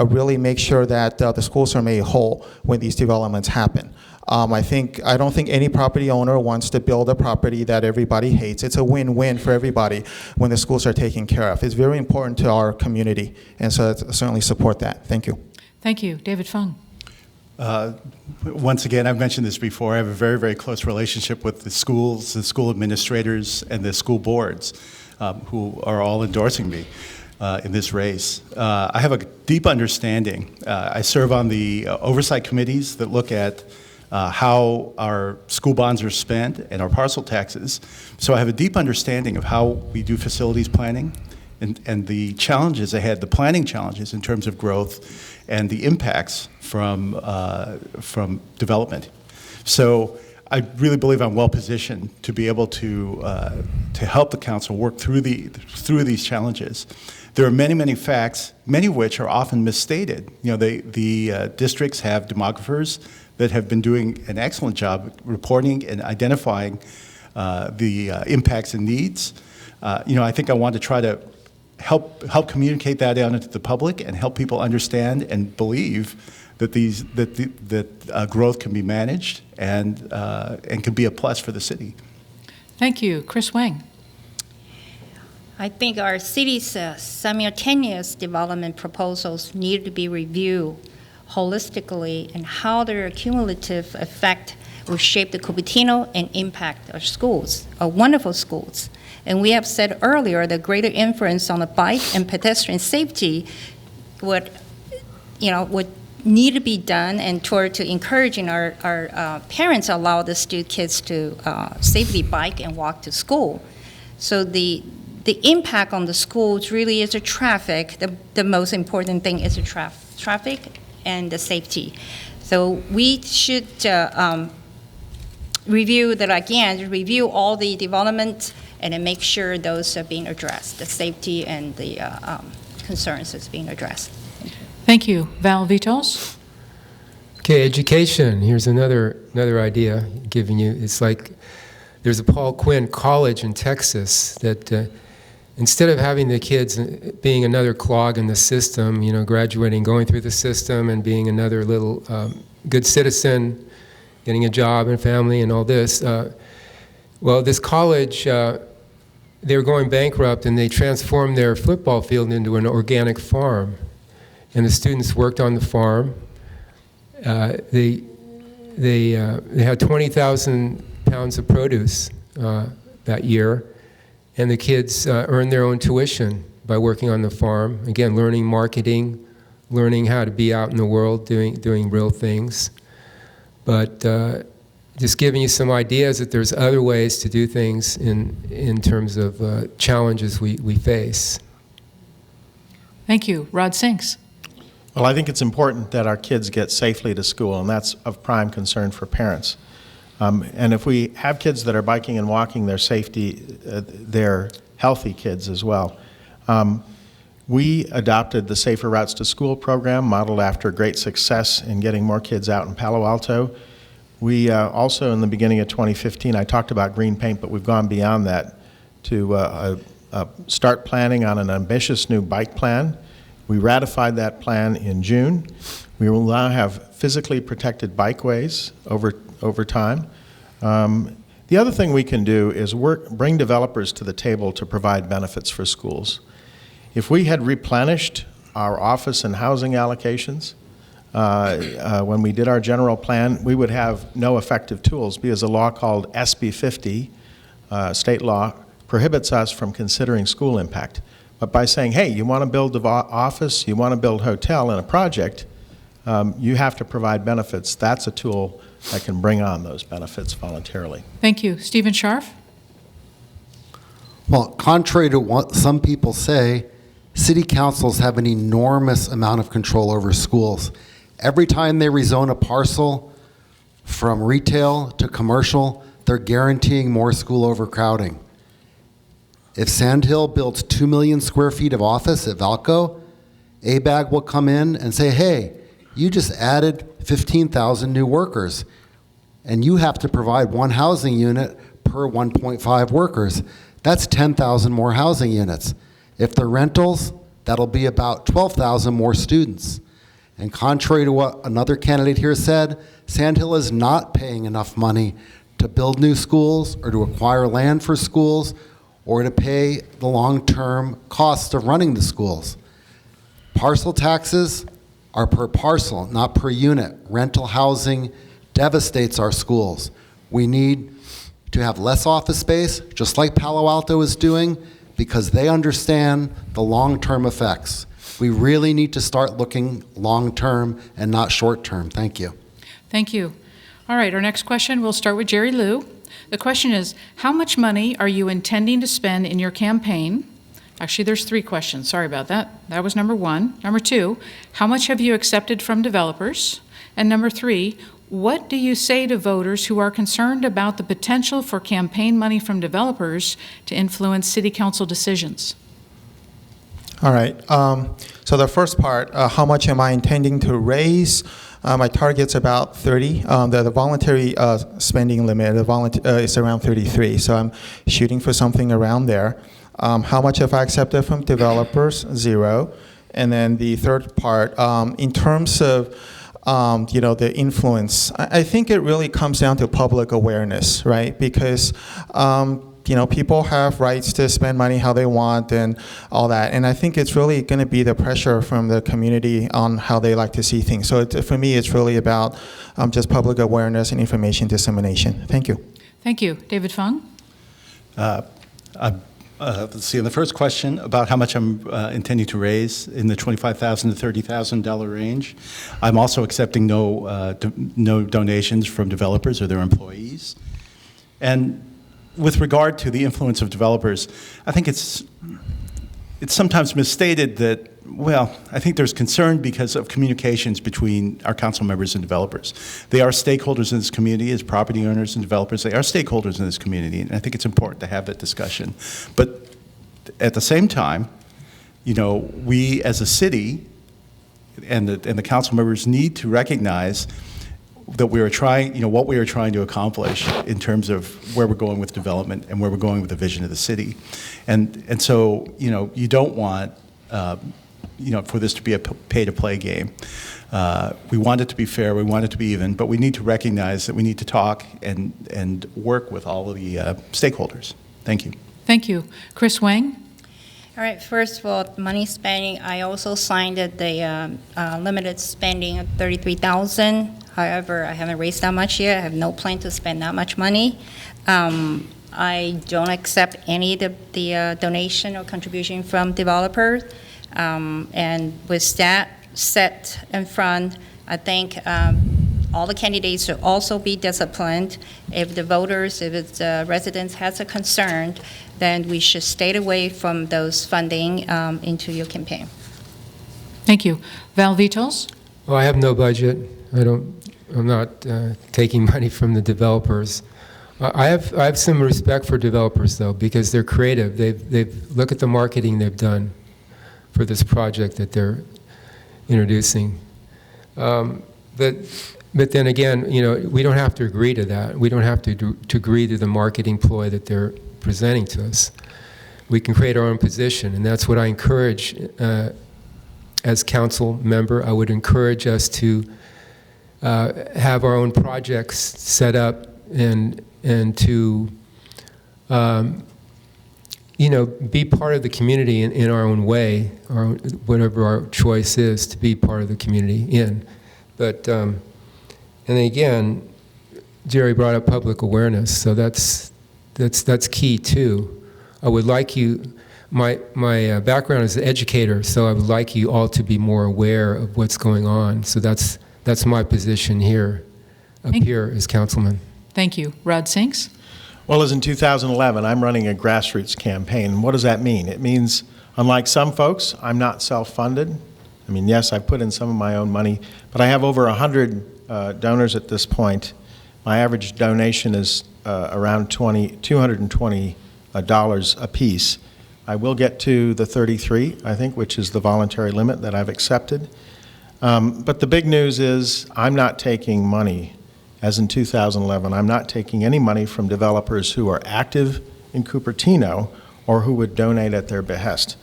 Speaker 9: really make sure that the schools are made whole when these developments happen. I don't think any property owner wants to build a property that everybody hates. It's a win-win for everybody when the schools are taken care of. It's very important to our community, and so I certainly support that. Thank you.
Speaker 2: Thank you. David Fung.
Speaker 3: Once again, I've mentioned this before, I have a very, very close relationship with the schools, the school administrators, and the school boards who are all endorsing me in this race. I have a deep understanding. I serve on the oversight committees that look at how our school bonds are spent and our parcel taxes. So I have a deep understanding of how we do facilities planning and the challenges ahead, the planning challenges in terms of growth and the impacts from development. So I really believe I'm well positioned to be able to help the council work through these challenges. There are many, many facts, many of which are often misstated. You know, the districts have demographers that have been doing an excellent job reporting and identifying the impacts and needs. I think I want to try to help communicate that out into the public and help people understand and believe that growth can be managed and can be a plus for the city.
Speaker 2: Thank you. Kris Wang.
Speaker 4: I think our city's simultaneous development proposals need to be reviewed holistically and how their cumulative effect will shape the Cupertino and impact our schools, our wonderful schools. And we have said earlier that greater influence on the bike and pedestrian safety would need to be done and toward to encouraging our parents allow the kids to safely bike and walk to school. So the impact on the schools really is the traffic. The most important thing is the traffic and the safety. So we should review all the development and then make sure those are being addressed, the safety and the concerns is being addressed.
Speaker 2: Thank you. Val Vitols.
Speaker 5: Okay, education. Here's another idea I'm giving you. It's like there's a Paul Quinn College in Texas that instead of having the kids being another clog in the system, graduating, going through the system and being another little good citizen, getting a job and family and all this, this college, they were going bankrupt and they transformed their football field into an organic farm. And the students worked on the farm. They had 20,000 pounds of produce that year. And the kids earned their own tuition by working on the farm. Again, learning marketing, learning how to be out in the world, doing real things. But just giving you some ideas that there's other ways to do things in terms of challenges we face.
Speaker 2: Thank you. Rod Sinks.
Speaker 6: Well, I think it's important that our kids get safely to school, and that's of prime concern for parents. And if we have kids that are biking and walking, they're healthy kids as well. We adopted the Safer Routes to School program, modeled after great success in getting more kids out in Palo Alto. We also, in the beginning of 2015, I talked about green paint, but we've gone beyond that to start planning on an ambitious new bike plan. We ratified that plan in June. We will now have physically protected bikeways over time. The other thing we can do is bring developers to the table to provide benefits for schools. If we had replenished our office and housing allocations when we did our general plan, we would have no effective tools because a law called SB 50, state law, prohibits us from considering school impact. But by saying, hey, you want to build an office, you want to build a hotel in a project, you have to provide benefits. That's a tool that can bring on those benefits voluntarily.
Speaker 2: Thank you. Stephen Scharf?
Speaker 7: Well, contrary to what some people say, City councils have an enormous amount of control over schools. Every time they rezone a parcel from retail to commercial, they're guaranteeing more school overcrowding. If Sand Hill builds 2 million square feet of office at Valco, ABAG will come in and say, hey, you just added 15,000 new workers, and you have to provide one housing unit per 1.5 workers. That's 10,000 more housing units. If they're rentals, that'll be about 12,000 more students. And contrary to what another candidate here said, Sand Hill is not paying enough money to build new schools or to acquire land for schools or to pay the long-term costs of running the schools. Parcel taxes are per parcel, not per unit. Rental housing devastates our schools. We need to have less office space, just like Palo Alto is doing, because they understand the long-term effects. We really need to start looking long-term and not short-term. Thank you.
Speaker 2: Thank you. All right, our next question, we'll start with Jerry Liu. The question is, how much money are you intending to spend in your campaign? Actually, there's 3 questions. Sorry about that. That was number 1. Number 2, how much have you accepted from developers? And number 3, what do you say to voters who are concerned about the potential for campaign money from developers to influence city council decisions?
Speaker 9: All right. So the first part, how much am I intending to raise? My target's about 30. The voluntary spending limit is around 33. So I'm shooting for something around there. How much have I accepted from developers? 0. And then the third part, in terms of the influence, I think it really comes down to public awareness, right? Because people have rights to spend money how they want and all that. And I think it's really going to be the pressure from the community on how they like to see things. So for me, it's really about just public awareness and information dissemination. Thank you.
Speaker 2: Thank you. David Fung?
Speaker 3: Let's see, on the first question about how much I'm intending to raise in the $25,000 to $30,000 range, I'm also accepting no donations from developers or their employees. And with regard to the influence of developers, I think it's sometimes misstated that, well, I think there's concern because of communications between our council members and developers. They are stakeholders in this community as property owners and developers. They are stakeholders in this community, and I think it's important to have that discussion. But at the same time, we as a city and the council members need to recognize that we are trying, what we are trying to accomplish in terms of where we're going with development and where we're going with the vision of the city. And so, you don't want, for this to be a pay-to-play game. We want it to be fair, we want it to be even, but we need to recognize that we need to talk and work with all of the stakeholders. Thank you.
Speaker 2: Thank you. Kris Wang?
Speaker 4: All right, first of all, money spending, I also signed the limited spending of $33,000. However, I haven't raised that much yet. I have no plan to spend that much money. I don't accept any of the donation or contribution from developers. And with that set in front, I think all the candidates should also be disciplined. If the voters, if it's residents has a concern, then we should stay away from those funding into your campaign.
Speaker 2: Thank you. Val Vitols?
Speaker 5: Well, I have no budget. I'm not taking money from the developers. I have some respect for developers though, because they're creative. They've look at the marketing they've done for this project that they're introducing. But then again, we don't have to agree to that. We don't have to agree to the marketing ploy that they're presenting to us. We can create our own position, and that's what I encourage as council member. I would encourage us to have our own projects set up and to be part of the community in our own way, or whatever our choice is to be part of the community in. But and again, Jerry brought up public awareness, so that's key too. I would like you. My background is an educator, so I would like you all to be more aware of what's going on. So that's my position here, here as councilman.
Speaker 2: Thank you. Rod Sinks?
Speaker 6: Well, as in 2011, I'm running a grassroots campaign. What does that mean? It means Unlike some folks, I'm not self-funded. I mean, yes, I put in some of my own money, but I have over 100 donors at this point. My average donation is around $220 a piece. I will get to the 33, I think, which is the voluntary limit that I've accepted. But the big news is I'm not taking money, as in 2011, I'm not taking any money from developers who are active in Cupertino or who would donate at their behest.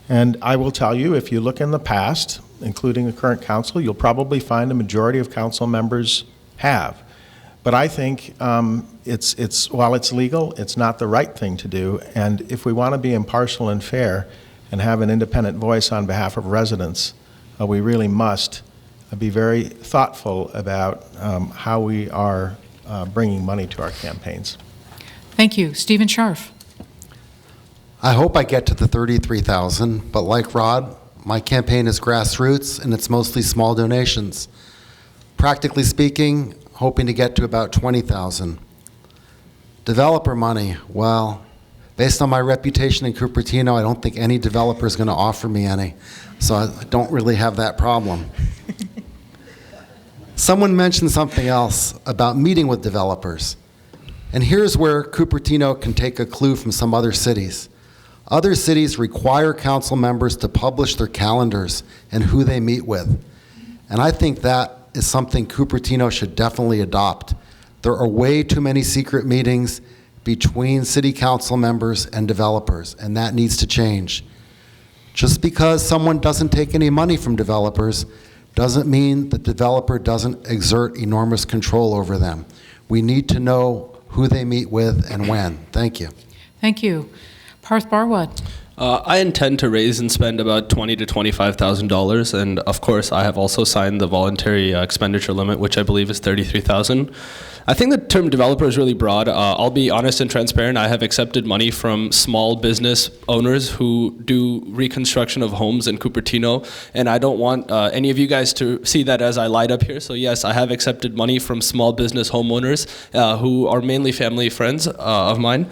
Speaker 6: And I will tell you, if you look in the past, including the current council, you'll probably find a majority of council members have. But I think while it's legal, it's not the right thing to do. And if we want to be impartial and fair and have an independent voice on behalf of residents, we really must be very thoughtful about how we are bringing money to our campaigns.
Speaker 2: Thank you. Stephen Scharf.
Speaker 7: I hope I get to the 33,000, but like Rod, my campaign is grassroots and it's mostly small donations. Practically speaking, hoping to get to about 20,000. Developer money, well, based on my reputation in Cupertino, I don't think any developer is going to offer me any, so I don't really have that problem. Someone mentioned something else about meeting with developers, and here's where Cupertino can take a clue from some other cities. Other cities require council members to publish their calendars and who they meet with, and I think that is something Cupertino should definitely adopt. There are way too many secret meetings between city council members and developers, and that needs to change. Just because someone doesn't take any money from developers doesn't mean the developer doesn't exert enormous control over them. We need to know who they meet with and when. Thank you.
Speaker 2: Thank you. Parth Bharwad.
Speaker 8: I intend to raise and spend about $20,000 to $25,000, and of course, I have also signed the voluntary expenditure limit, which I believe is $33,000. I think the term developer is really broad. I'll be honest and transparent. I have accepted money from small business owners who do reconstruction of homes in Cupertino, and I don't want any of you guys to see that as I lied up here. So yes, I have accepted money from small business homeowners who are mainly family friends of mine.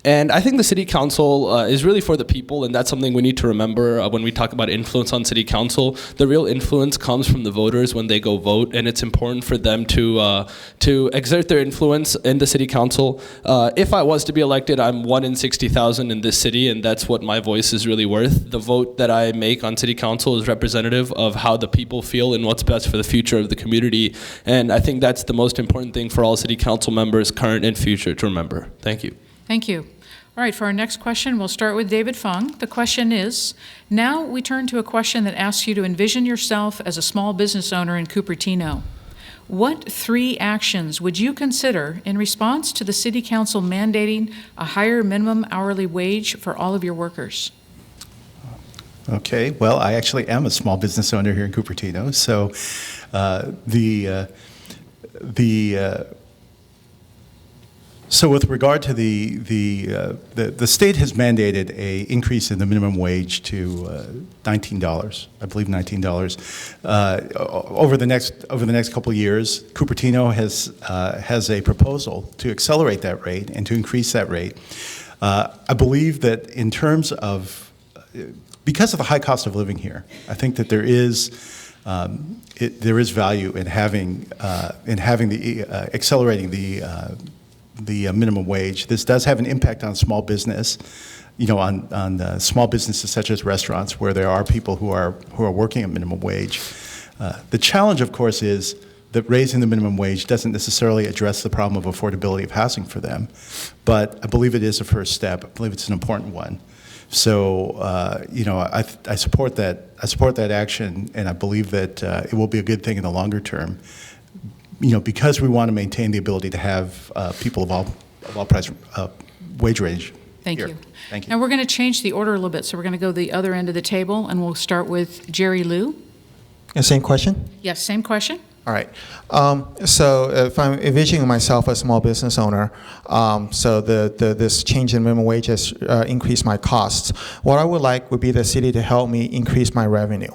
Speaker 8: And I think the city council is really for the people, and that's something we need to remember when we talk about influence on city council. The real influence comes from the voters when they go vote, and it's important for them to exert their influence in the city council. If I was to be elected, I'm 1 in 60,000 in this city, and that's what my voice is really worth. The vote that I make on city council is representative of how the people feel and what's best for the future of the community. And I think that's the most important thing for all city council members, current and future, to remember. Thank you.
Speaker 2: Thank you. All right, for our next question, we'll start with David Fung. The question is, now we turn to a question that asks you to envision yourself as a small business owner in Cupertino. What 3 actions would you consider in response to the City Council mandating a higher minimum hourly wage for all of your workers?
Speaker 3: Okay, well, I actually am a small business owner here in Cupertino, so So with regard to the state has mandated a increase in the minimum wage to $19, I believe $19 over the next couple of years. Cupertino has a proposal to accelerate that rate and to increase that rate. I believe that in terms of because of the high cost of living here, I think that there is value in having accelerating the minimum wage. This does have an impact on small business, on small businesses such as restaurants, where there are people who are working at minimum wage. The challenge, of course, is that raising the minimum wage doesn't necessarily address the problem of affordability of housing for them, but I believe it is a first step. I believe it's an important one. So, I support that. I support that action, and I believe that it will be a good thing in the longer term. Because we want to maintain the ability to have people of all price wage range.
Speaker 2: Thank
Speaker 3: here.
Speaker 2: you.
Speaker 3: Thank you.
Speaker 2: Now we're going to change the order a little bit, so we're going to go to the other end of the table, and we'll start with Jerry Liu.
Speaker 9: Same question?
Speaker 2: Yes, same question.
Speaker 9: All right. So if I'm envisioning myself as a small business owner, so this change in minimum wage has increased my costs. What I would like would be the city to help me increase my revenue.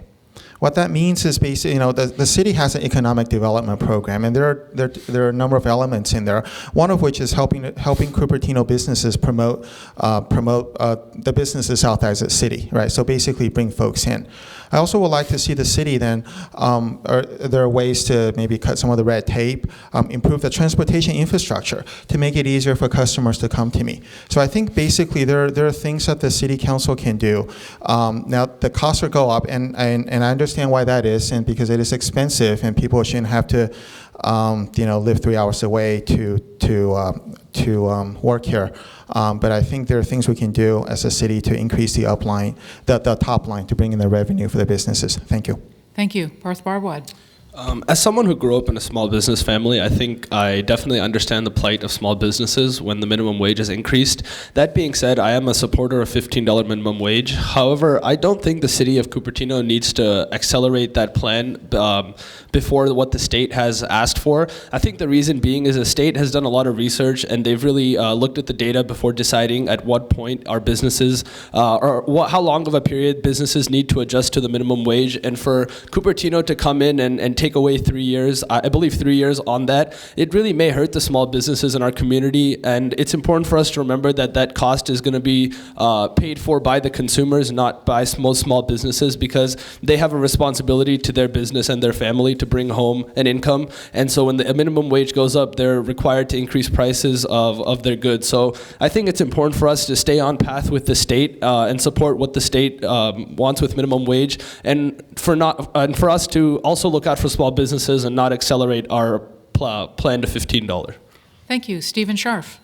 Speaker 9: What that means is basically, the city has an economic development program, and there are a number of elements in there. One of which is helping Cupertino businesses promote the businesses outside the city, right? So basically, bring folks in. I also would like to see the city then, there are ways to maybe cut some of the red tape, improve the transportation infrastructure to make it easier for customers to come to me. So I think basically there are things that the city council can do. Now the costs will go up, and I understand why that is, and because it is expensive, and people shouldn't have to live 3 hours away to work here. But I think there are things we can do as a city to increase the top line, to bring in the revenue for the businesses. Thank you.
Speaker 2: Thank you. Parth Bharwad.
Speaker 8: As someone who grew up in a small business family, I think I definitely understand the plight of small businesses when the minimum wage is increased. That being said, I am a supporter of $15 minimum wage. However, I don't think the city of Cupertino needs to accelerate that plan before what the state has asked for. I think the reason being is the state has done a lot of research, and they've really looked at the data before deciding at what point our businesses, how long of a period businesses need to adjust to the minimum wage. And for Cupertino to come in and take away 3 years, I believe 3 years on that, it really may hurt the small businesses in our community. And it's important for us to remember that that cost is going to be paid for by the consumers, not by most small businesses, because they have a responsibility to their business and their family to bring home an income. And so when the minimum wage goes up, they're required to increase prices of their goods. So I think it's important for us to stay on path with the state and support what the state wants with minimum wage, and for us to also look out for small businesses and not accelerate our plan to $15.
Speaker 2: Thank you. Stephen Scharf.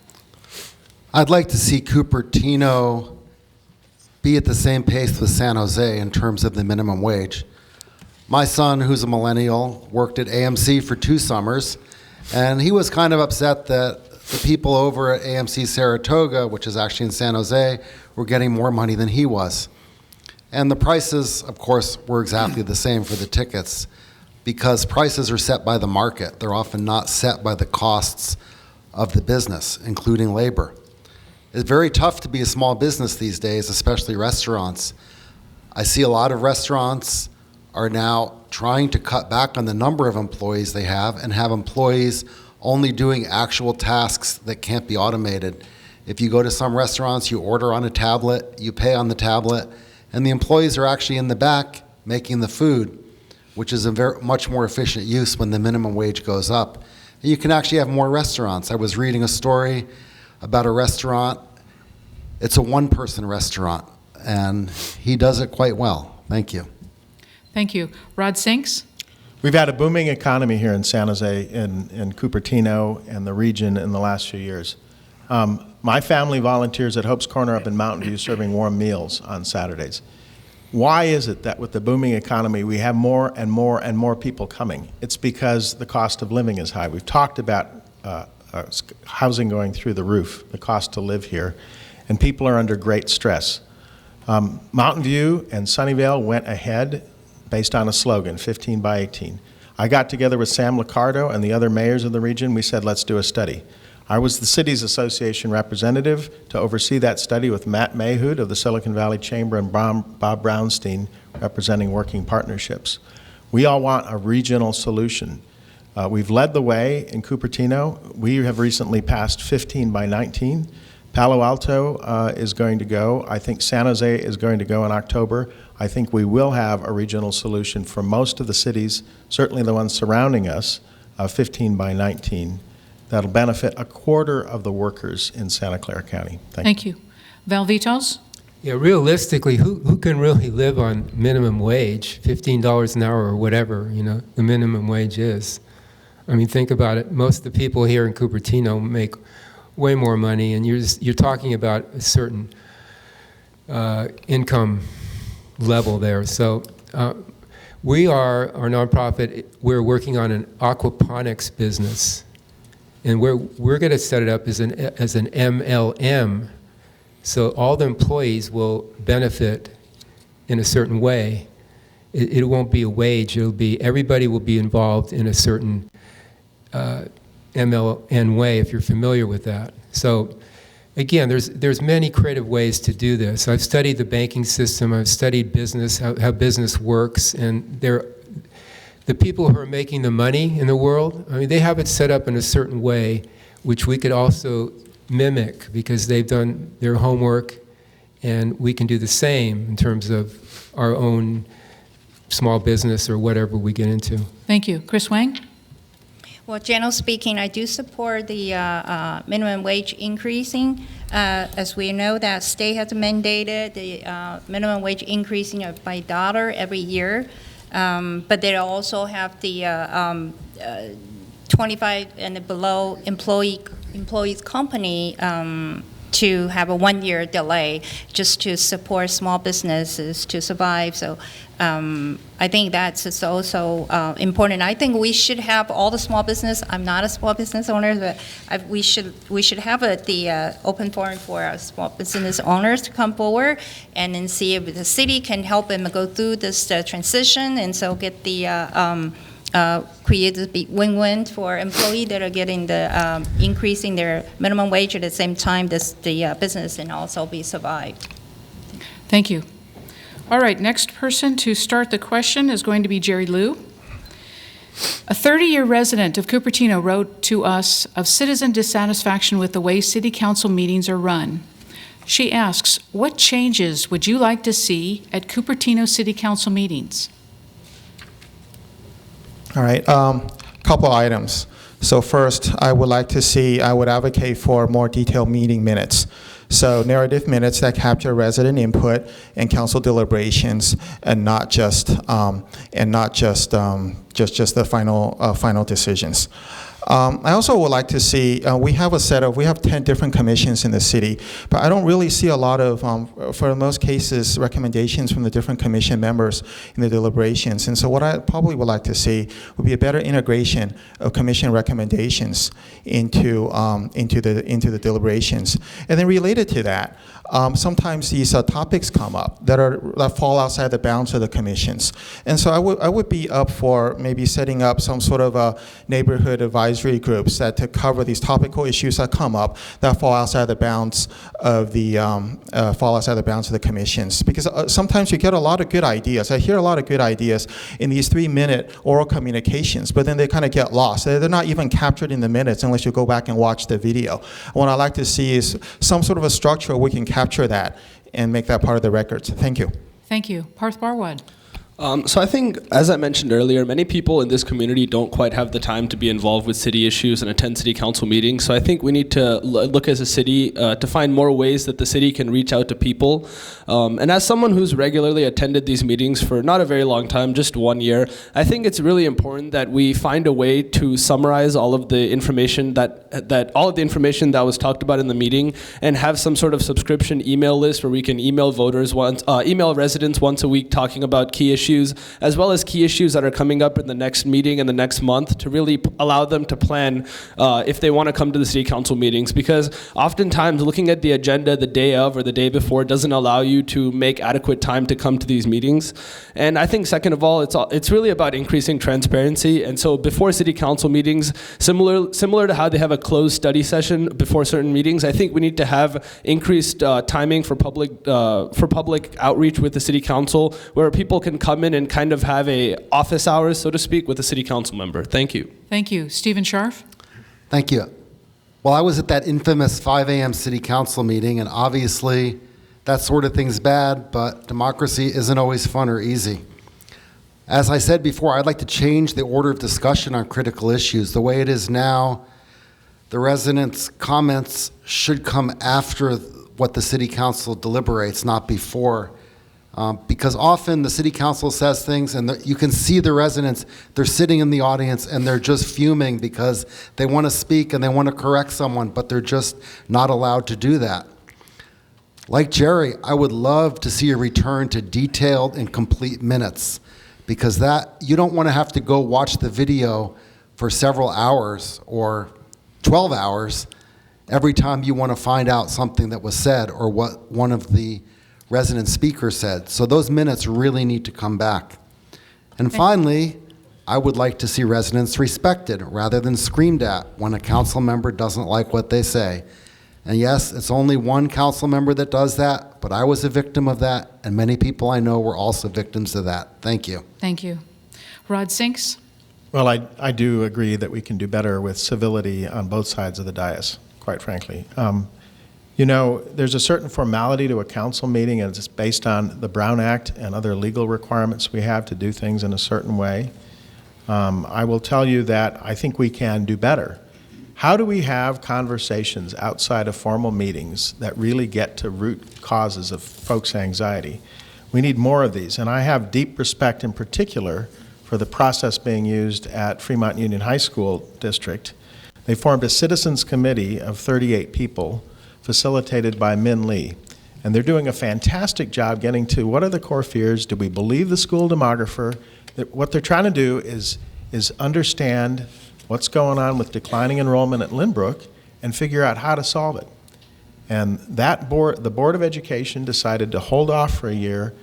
Speaker 7: I'd like to see Cupertino be at the same pace with San Jose in terms of the minimum wage. My son, who's a millennial, worked at AMC for 2 summers, and he was kind of upset that the people over at AMC Saratoga, which is actually in San Jose, were getting more money than he was. And the prices, of course, were exactly the same for the tickets, because prices are set by the market. They're often not set by the costs of the business, including labor. It's very tough to be a small business these days, especially restaurants. I see a lot of restaurants are now trying to cut back on the number of employees they have and have employees only doing actual tasks that can't be automated. If you go to some restaurants, you order on a tablet, you pay on the tablet, and the employees are actually in the back making the food, which is a much more efficient use when the minimum wage goes up. And you can actually have more restaurants. I was reading a story about a restaurant. It's a one-person restaurant, and he does it quite well. Thank you.
Speaker 2: Thank you. Rod Sinks.
Speaker 6: We've had a booming economy here in San Jose, in Cupertino and the region in the last few years. My family volunteers at Hope's Corner up in Mountain View serving warm meals on Saturdays. Why is it that with the booming economy we have more and more and more people coming? It's because the cost of living is high. We've talked about housing going through the roof, the cost to live here, and people are under great stress. Mountain View and Sunnyvale went ahead based on a slogan, 15 by 18. I got together with Sam Liccardo and the other mayors of the region. We said, let's do a study. I was the city's association representative to oversee that study with Matt Mayhood of the Silicon Valley Chamber and Bob Brownstein representing Working Partnerships. We all want a regional solution. We've led the way in Cupertino. We have recently passed 15 by 19. Palo Alto is going to go. I think San Jose is going to go in October. I think we will have a regional solution for most of the cities, certainly the ones surrounding us, 15 by 19. That'll benefit a quarter of the workers in Santa Clara County. Thank you.
Speaker 2: Val Vitols.
Speaker 5: Yeah, realistically, who can really live on minimum wage, $15 an hour or whatever, the minimum wage is? I mean, think about it. Most of the people here in Cupertino make way more money, and you're talking about a certain income level there. So we are, our nonprofit, we're working on an aquaponics business. And we're going to set it up as an MLM, so all the employees will benefit in a certain way. It won't be a wage. It'll be everybody will be involved in a certain MLN way, if you're familiar with that. So again, there's many creative ways to do this. I've studied the banking system. I've studied business, how business works, and the people who are making the money in the world, I mean, they have it set up in a certain way, which we could also mimic because they've done their homework, and we can do the same in terms of our own small business or whatever we get into.
Speaker 2: Thank you. Kris Wang?
Speaker 4: Well, generally speaking, I do support the minimum wage increasing. As we know, that state has mandated the minimum wage increasing by $1 every year. But they also have the 25 and below employees company to have a 1-year delay just to support small businesses to survive. So I think that's also important. I think we should have all the small business. I'm not a small business owner, but we should have the open forum for our small business owners to come forward and then see if the city can help them go through this transition, and so get the create a big win-win for employees that are getting the increasing their minimum wage at the same time the business and also be survived.
Speaker 2: Thank you. All right, next person to start the question is going to be Jerry Liu. A 30-year resident of Cupertino wrote to us of citizen dissatisfaction with the way city council meetings are run. She asks, what changes would you like to see at Cupertino City Council meetings?
Speaker 9: All right, couple items. So first, I would advocate for more detailed meeting minutes. So narrative minutes that capture resident input and council deliberations, and not just the final decisions. I also would like to see, we have 10 different commissions in the city, but I don't really see a lot of, for most cases, recommendations from the different commission members in the deliberations. And so what I probably would like to see would be a better integration of commission recommendations into the deliberations. And then related to that, sometimes these topics come up that fall outside the bounds of the commissions. And so I would be up for maybe setting up some sort of a neighborhood advisory groups to cover these topical issues that come up that fall outside the bounds of the commissions. Because sometimes you get a lot of good ideas. I hear a lot of good ideas in these 3-minute oral communications, but then they kind of get lost. They're not even captured in the minutes unless you go back and watch the video. What I'd like to see is some sort of a structure where we can capture that and make that part of the records. Thank you.
Speaker 2: Thank you. Parth Bharwad.
Speaker 8: So I think, as I mentioned earlier, many people in this community don't quite have the time to be involved with city issues and attend city council meetings. So I think we need to look as a city to find more ways that the city can reach out to people. And as someone who's regularly attended these meetings for not a very long time, just 1 year, I think it's really important that we find a way to summarize all of the information that was talked about in the meeting, and have some sort of subscription email list where we can email residents once a week talking about key issues, as well as key issues that are coming up in the next meeting and the next month, to really allow them to plan if they want to come to the city council meetings. Because oftentimes looking at the agenda the day of or the day before doesn't allow you to make adequate time to come to these meetings. And I think, second of all, it's really about increasing transparency. And so before city council meetings, similar to how they have a closed study session before certain meetings, I think we need to have increased timing for public outreach with the city council, where people can come in and kind of have a office hours, so to speak, with a city council member. Thank you.
Speaker 2: Thank you. Stephen Scharf.
Speaker 7: Thank you. Well, I was at that infamous 5 a.m. city council meeting, and obviously that sort of thing's bad, but democracy isn't always fun or easy. As I said before, I'd like to change the order of discussion on critical issues. The way it is now, the residents' comments should come after what the city council deliberates, not before. Because often the city council says things and you can see the residents, they're sitting in the audience and they're just fuming because they want to speak and they want to correct someone, but they're just not allowed to do that. Like Jerry, I would love to see a return to detailed and complete minutes, because that you don't want to have to go watch the video for several hours or 12 hours every time you want to find out something that was said or what one of the resident speaker said. So those minutes really need to come back. And finally, I would like to see residents respected rather than screamed at when a council member doesn't like what they say. And yes, it's only one council member that does that, but I was a victim of that, and many people I know were also victims of that. Thank you.
Speaker 2: Thank you. Rod Sinks?
Speaker 6: Well, I do agree that we can do better with civility on both sides of the dais, quite frankly. You know, there's a certain formality to a council meeting, and it's based on the Brown Act and other legal requirements we have to do things in a certain way. I will tell you that I think we can do better. How do we have conversations outside of formal meetings that really get to root causes of folks' anxiety? We need more of these, and I have deep respect in particular for the process being used at Fremont Union High School District. They formed a citizens committee of 38 people facilitated by Min Lee, and they're doing a fantastic job getting to what are the core fears. Do we believe the school demographer? What they're trying to do is understand what's going on with declining enrollment at Lynbrook and figure out how to solve it. And that board, the Board of Education, decided to hold off for a year,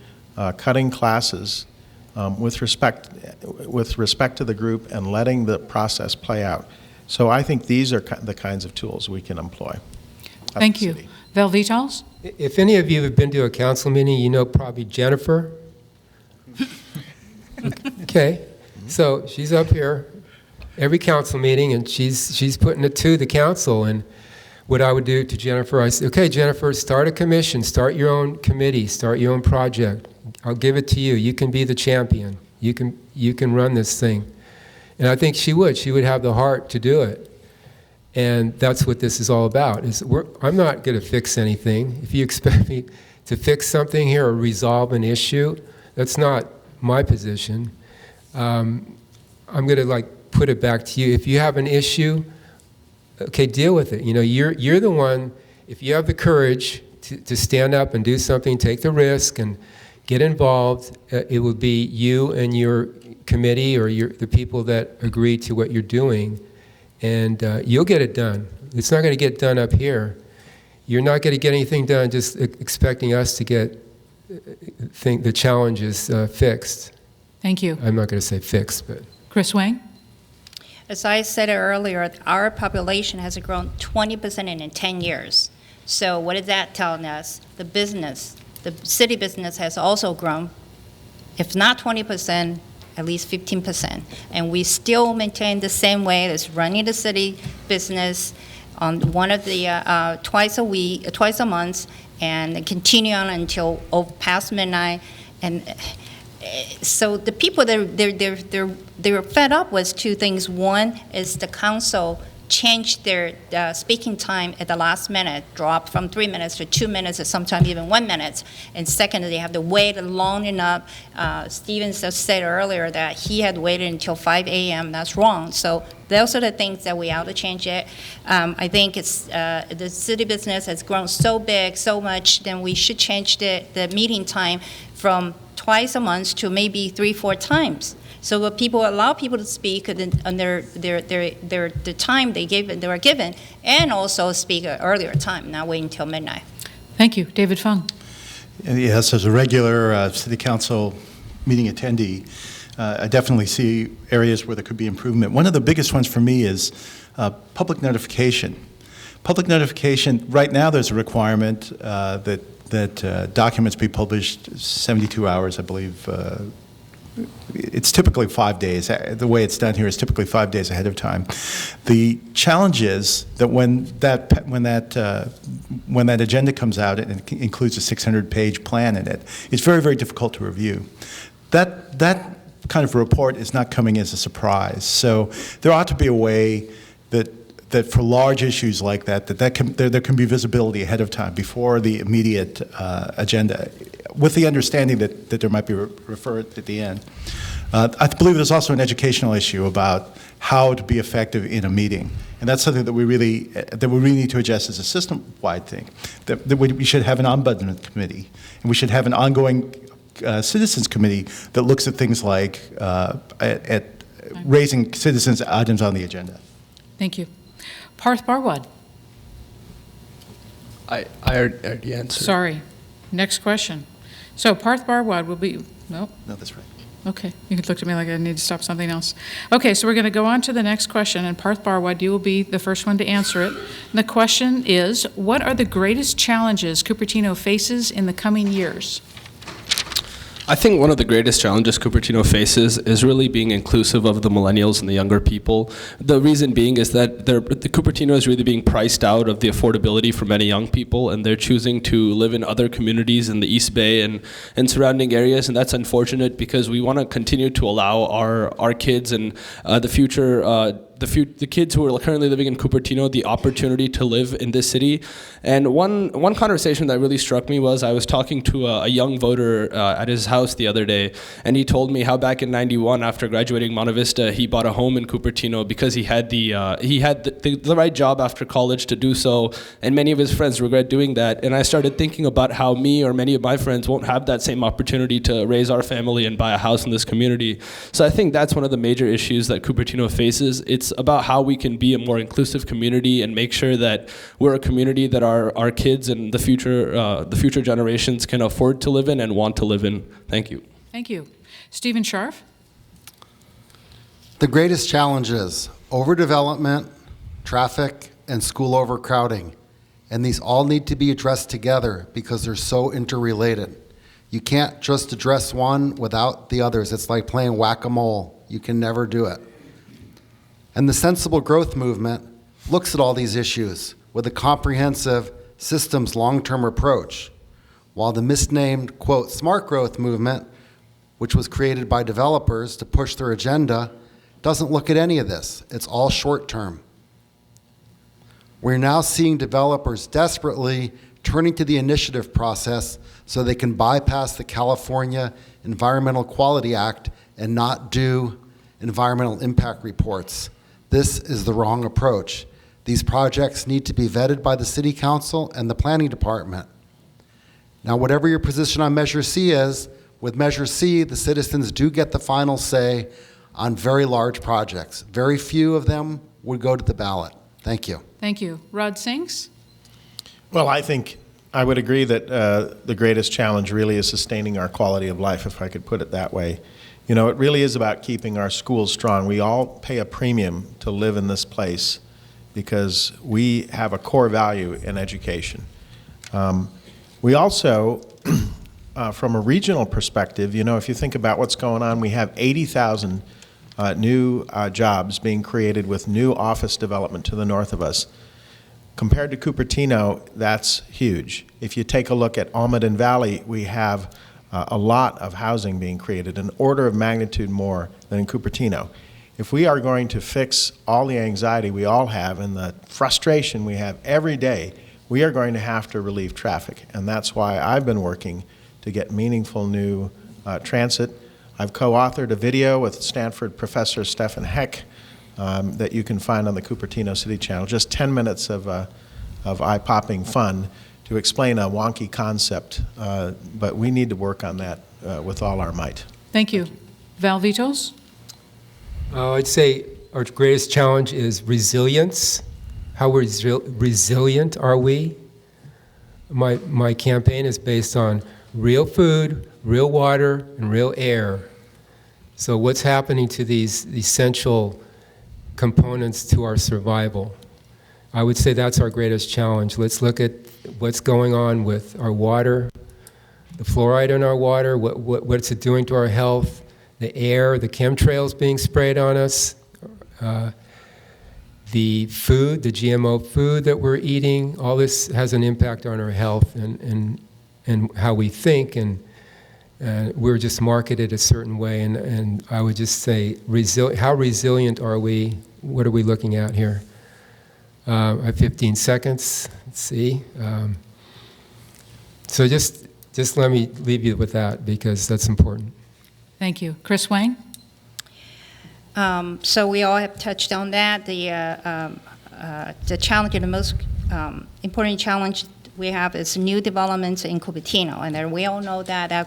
Speaker 6: cutting classes with respect to the group and letting the process play out. So I think these are the kinds of tools we can employ.
Speaker 2: Thank you. Val Vitols?
Speaker 5: If any of you have been to a council meeting, you know probably Jennifer. Okay, so she's up here every council meeting, and she's putting it to the council. And what I would do to Jennifer, I say, okay, Jennifer, start a commission, start your own committee, start your own project. I'll give it to you. You can be the champion. You can run this thing. And I think she would have the heart to do it. And that's what this is all about. I'm not going to fix anything. If you expect me to fix something here or resolve an issue, that's not my position. I'm going to put it back to you. If you have an issue, okay, deal with it. You know, you're the one. If you have the courage to stand up and do something, take the risk and get involved, it will be you and your committee or the people that agree to what you're doing. And you'll get it done. It's not going to get done up here. You're not going to get anything done just expecting us to get the challenges fixed.
Speaker 2: Thank you.
Speaker 5: I'm not going to say fixed, but...
Speaker 2: Kris Wang?
Speaker 4: As I said earlier, our population has grown 20% in 10 years. So what is that telling us? The city business has also grown, if not 20%, at least 15%. And we still maintain the same way as running the city business on one of the twice a month, and continue on until past midnight. And so the people, they're fed up with two things. One is the council changed their speaking time at the last minute, dropped from 3 minutes to 2 minutes, or sometimes even 1 minute. And second, they have to wait long enough. Stevens just said earlier that he had waited until 5 a.m. That's wrong. So those are the things that we have to change it. I think it's the city business has grown so big, so much, then we should change the meeting time from twice a month to maybe 3-4 times. So what people allow people to speak on the time they were given, and also speak at earlier time, not wait until midnight.
Speaker 2: Thank you. David Fung?
Speaker 3: Yes, as a regular city council meeting attendee, I definitely see areas where there could be improvement. One of the biggest ones for me is public notification. Public notification, right now there's a requirement that documents be published 72 hours, I believe. It's typically 5 days. The way it's done here is typically 5 days ahead of time. The challenge is that when that agenda comes out and it includes a 600-page plan in it, it's very, very difficult to review. That kind of report is not coming as a surprise. So there ought to be a way that for large issues like that there can be visibility ahead of time before the immediate agenda, with the understanding that there might be referred at the end. I believe there's also an educational issue about how to be effective in a meeting, and that's something that we really need to address as a system-wide thing. That we should have an ombudsman committee, and we should have an ongoing citizens committee that looks at things like at raising citizens' items on the agenda.
Speaker 2: Thank you. Parth Bharwad?
Speaker 8: I already answered.
Speaker 2: Sorry. Next question. So Parth Bharwad will be Nope.
Speaker 3: No, that's right.
Speaker 2: Okay, you could look at me like I need to stop something else. Okay, so we're going to go on to the next question, and Parth Bharwad, you will be the first one to answer it. And the question is, what are the greatest challenges Cupertino faces in the coming years?
Speaker 8: I think one of the greatest challenges Cupertino faces is really being inclusive of the millennials and the younger people. The reason being is that the Cupertino is really being priced out of the affordability for many young people, and they're choosing to live in other communities in the East Bay and surrounding areas, and that's unfortunate because we want to continue to allow our kids and the future the kids who are currently living in Cupertino the opportunity to live in this city. And one conversation that really struck me was I was talking to a young voter at his house the other day, and he told me how back in '91, after graduating Monte Vista, he bought a home in Cupertino because he had the right job after college to do so, and many of his friends regret doing that. And I started thinking about how me or many of my friends won't have that same opportunity to raise our family and buy a house in this community. So I think that's one of the major issues that Cupertino faces. It's about how we can be a more inclusive community and make sure that we're a community that our kids and the future generations can afford to live in and want to live in. Thank you.
Speaker 2: Thank you. Stephen Scharf?
Speaker 7: The greatest challenges: overdevelopment, traffic, and school overcrowding. And these all need to be addressed together because they're so interrelated. You can't just address one without the others. It's like playing whack-a-mole. You can never do it. And the Sensible Growth Movement looks at all these issues with a comprehensive systems long-term approach, while the misnamed, quote, Smart Growth Movement, which was created by developers to push their agenda, doesn't look at any of this. It's all short-term. We're now seeing developers desperately turning to the initiative process so they can bypass the California Environmental Quality Act and not do environmental impact reports. This is the wrong approach. These projects need to be vetted by the City Council and the Planning Department. Now, whatever your position on Measure C is, with Measure C, the citizens do get the final say on very large projects. Very few of them would go to the ballot. Thank you.
Speaker 2: Thank you. Rod Sinks?
Speaker 6: Well, I think I would agree that the greatest challenge really is sustaining our quality of life, if I could put it that way. You know, it really is about keeping our schools strong. We all pay a premium to live in this place because we have a core value in education. We also, from a regional perspective, you know, if you think about what's going on, we have 80,000 new jobs being created with new office development to the north of us. Compared to Cupertino, that's huge. If you take a look at Almaden Valley, we have a lot of housing being created, an order of magnitude more than in Cupertino. If we are going to fix all the anxiety we all have and the frustration we have every day, we are going to have to relieve traffic. And that's why I've been working to get meaningful new transit. I've co-authored a video with Stanford professor Stephen Heck that you can find on the Cupertino City Channel, just 10 minutes of eye-popping fun to explain a wonky concept, but we need to work on that with all our might.
Speaker 2: Thank you. Val Vitols?
Speaker 5: I'd say our greatest challenge is resilience. How resilient are we? My campaign is based on real food, real water, and real air. So what's happening to these essential components to our survival? I would say that's our greatest challenge. Let's look at what's going on with our water, the fluoride in our water, what's it doing to our health, the air, the chemtrails being sprayed on us, the food, the GMO food that we're eating. All this has an impact on our health and how we think, and we're just marketed a certain way. And I would just say, how resilient are we? What are we looking at here? I have 15 seconds. Let's see. So just let me leave you with that because that's important.
Speaker 2: Thank you. Kris Wang?
Speaker 4: So we all have touched on that. The challenge, the most important challenge we have is new developments in Cupertino, and then we all know that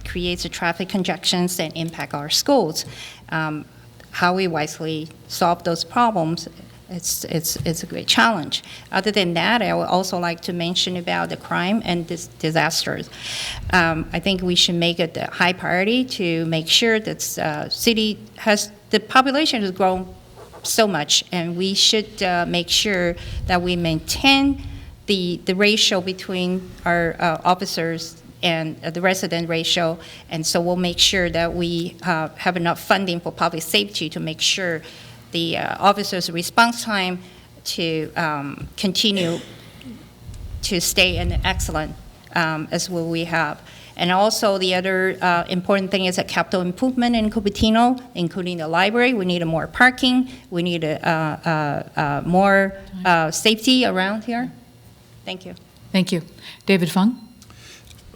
Speaker 4: creates a traffic congestions that impact our schools. How we wisely solve those problems It's a great challenge. Other than that, I would also like to mention about the crime and disasters. I think we should make it a high priority to make sure that city the population has grown so much, and we should make sure that we maintain the ratio between our officers and the resident ratio, and so we'll make sure that we have enough funding for public safety to make sure the officers' response time to continue to stay in excellent as what we have. And also the other important thing is a capital improvement in Cupertino, including the library. We need more parking. We need more safety around here. Thank you.
Speaker 2: Thank you. David Fung?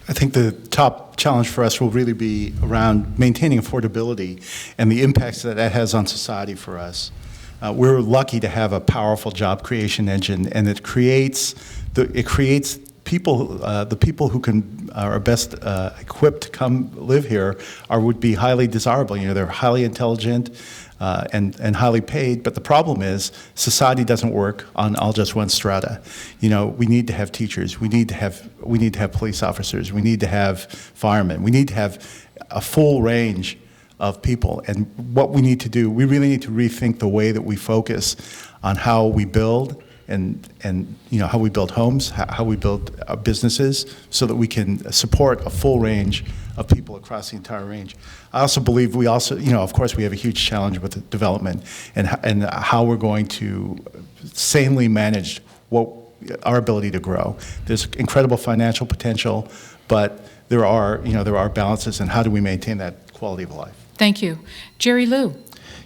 Speaker 3: I think the top challenge for us will really be around maintaining affordability and the impacts that that has on society for us. We're lucky to have a powerful job creation engine, and it creates people. The people who are best equipped to come live here would be highly desirable. You know, they're highly intelligent and highly paid. But the problem is society doesn't work on all just one strata. You know, we need to have teachers. We need to have police officers. We need to have firemen. We need to have a full range of people. And what we need to do, we really need to rethink the way that we focus on how we build and you know, how we build homes, how we build businesses, so that we can support a full range of people across the entire range. I also believe you know, of course, we have a huge challenge with the development and how we're going to sanely manage our ability to grow. There's incredible financial potential, but there are balances, and how do we maintain that quality of life?
Speaker 2: Thank you. Jerry Liu?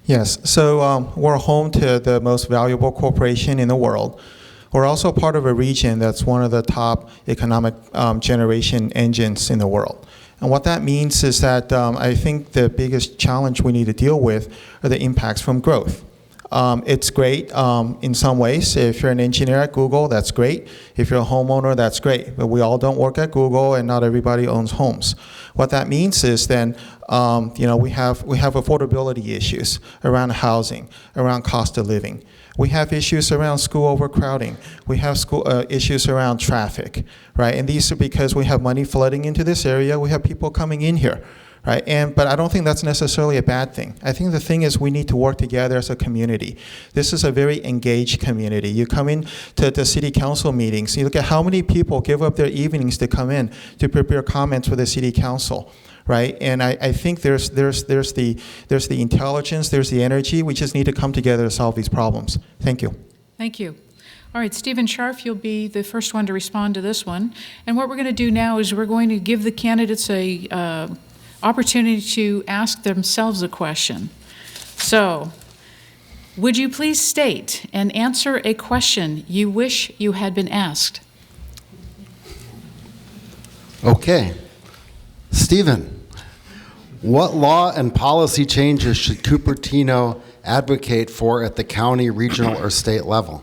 Speaker 9: Yes, so we're home to the most valuable corporation in the world. We're also part of a region that's one of the top economic generation engines in the world. And what that means is that I think the biggest challenge we need to deal with are the impacts from growth. It's great in some ways. If you're an engineer at Google, that's great. If you're a homeowner, that's great. But we all don't work at Google, and not everybody owns homes. What that means is then, you know, we have affordability issues around housing, around cost of living. We have issues around school overcrowding. We have issues around traffic, right? And these are because we have money flooding into this area. We have people coming in here. Right? But I don't think that's necessarily a bad thing. I think the thing is we need to work together as a community. This is a very engaged community. You come in to the city council meetings, you look at how many people give up their evenings to come in to prepare comments for the city council. Right? And I think there's the intelligence, there's the energy. We just need to come together to solve these problems. Thank you.
Speaker 2: Thank you. All right, Stephen Scharf, you'll be the first one to respond to this one. And what we're going to do now is we're going to give the candidates a opportunity to ask themselves a question. So, would you please state and answer a question you wish you had been asked?
Speaker 7: Okay. Stephen, what law and policy changes should Cupertino advocate for at the county, regional, or state level?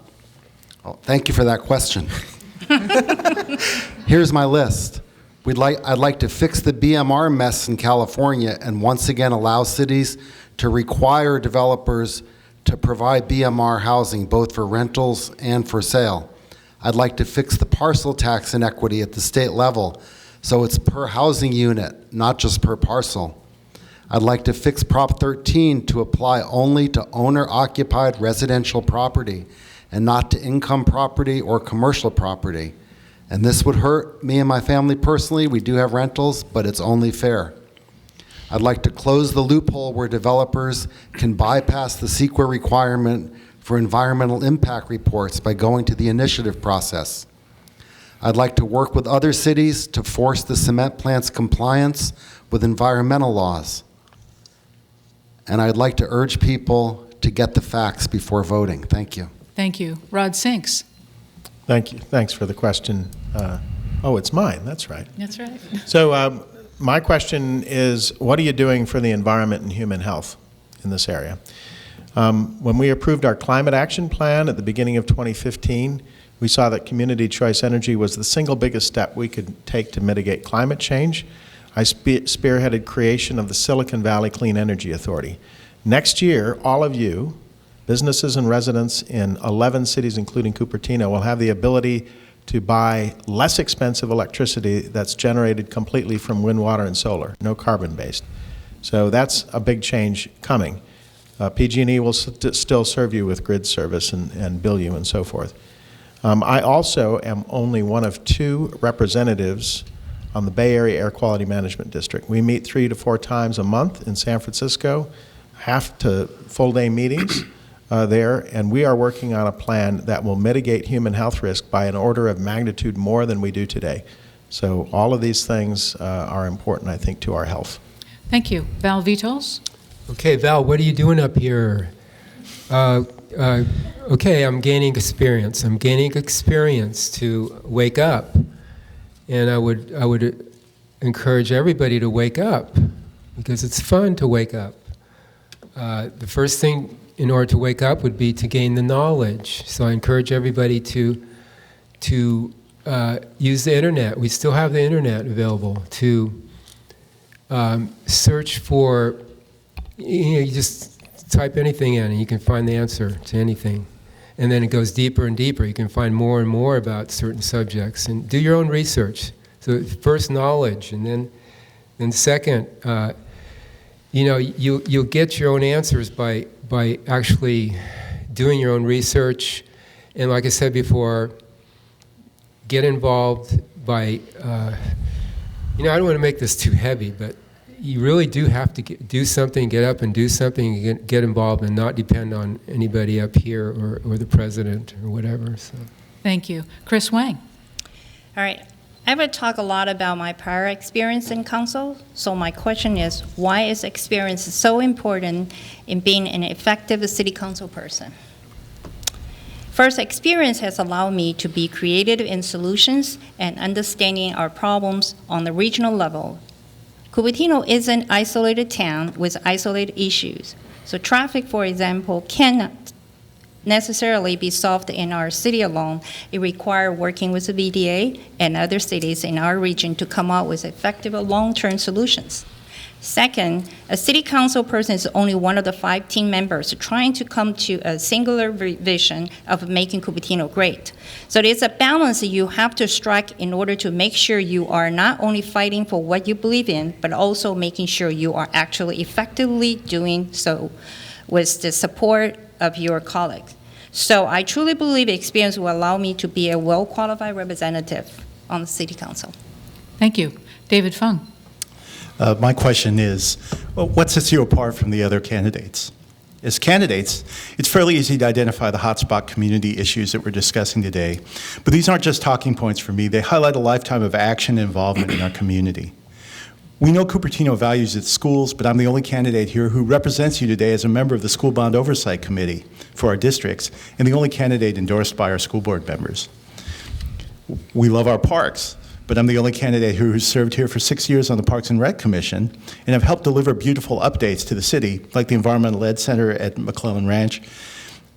Speaker 7: Oh, thank you for that question. Here's my list. I'd like to fix the BMR mess in California and once again allow cities to require developers to provide BMR housing both for rentals and for sale. I'd like to fix the parcel tax inequity at the state level so it's per housing unit, not just per parcel. I'd like to fix Prop 13 to apply only to owner-occupied residential property and not to income property or commercial property. And this would hurt me and my family personally. We do have rentals, but it's only fair. I'd like to close the loophole where developers can bypass the CEQA requirement for environmental impact reports by going to the initiative process. I'd like to work with other cities to force the cement plant's compliance with environmental laws. And I'd like to urge people to get the facts before voting. Thank you.
Speaker 2: Thank you. Rod Sinks.
Speaker 6: Thank you. Thanks for the question. It's mine. That's right.
Speaker 2: That's right.
Speaker 6: So my question is, what are you doing for the environment and human health in this area? When we approved our climate action plan at the beginning of 2015, we saw that community choice energy was the single biggest step we could take to mitigate climate change. I spearheaded creation of the Silicon Valley Clean Energy Authority. Next year, all of you Businesses and residents in 11 cities, including Cupertino, will have the ability to buy less expensive electricity that's generated completely from wind, water, and solar, no carbon-based. So that's a big change coming. PG&E will still serve you with grid service and bill you and so forth. I also am only one of 2 representatives on the Bay Area Air Quality Management District. We meet 3 to 4 times a month in San Francisco, half to full-day meetings there, and we are working on a plan that will mitigate human health risk by an order of magnitude more than we do today. So all of these things are important, I think, to our health.
Speaker 2: Thank you. Val Vitols?
Speaker 5: Okay, Val, what are you doing up here? Okay, I'm gaining experience. I'm gaining experience to wake up. And I would encourage everybody to wake up, because it's fun to wake up. The first thing in order to wake up would be to gain the knowledge. So I encourage everybody to use the internet. We still have the internet available to search for, you just type anything in and you can find the answer to anything. And then it goes deeper and deeper. You can find more and more about certain subjects and do your own research. So first knowledge, and then second, you'll get your own answers by actually doing your own research. And like I said before, get involved by, I don't want to make this too heavy, but you really do have to do something, get up and do something, and get involved and not depend on anybody up here or the president or whatever. So.
Speaker 2: Thank you. Kris Wang?
Speaker 4: All right. I would talk a lot about my prior experience in council. So my question is, why is experience so important in being an effective city council person? First, experience has allowed me to be creative in solutions and understanding our problems on the regional level. Cupertino is an isolated town with isolated issues. So traffic, for example, cannot necessarily be solved in our city alone. It requires working with the VDA and other cities in our region to come up with effective long-term solutions. Second, a city council person is only one of the 5 team members trying to come to a singular vision of making Cupertino great. So there's a balance that you have to strike in order to make sure you are not only fighting for what you believe in, but also making sure you are actually effectively doing so with the support of your colleagues. So I truly believe experience will allow me to be a well-qualified representative on the city council.
Speaker 2: Thank you. David Fung?
Speaker 3: My question is, what sets you apart from the other candidates? As candidates, it's fairly easy to identify the hotspot community issues that we're discussing today, but these aren't just talking points for me. They highlight a lifetime of action and involvement in our community. We know Cupertino values its schools, but I'm the only candidate here who represents you today as a member of the School Bond Oversight Committee for our districts, and the only candidate endorsed by our school board members. We love our parks, but I'm the only candidate who served here for 6 years on the Parks and Rec Commission and have helped deliver beautiful updates to the city, like the Environmental Ed Center at McClellan Ranch,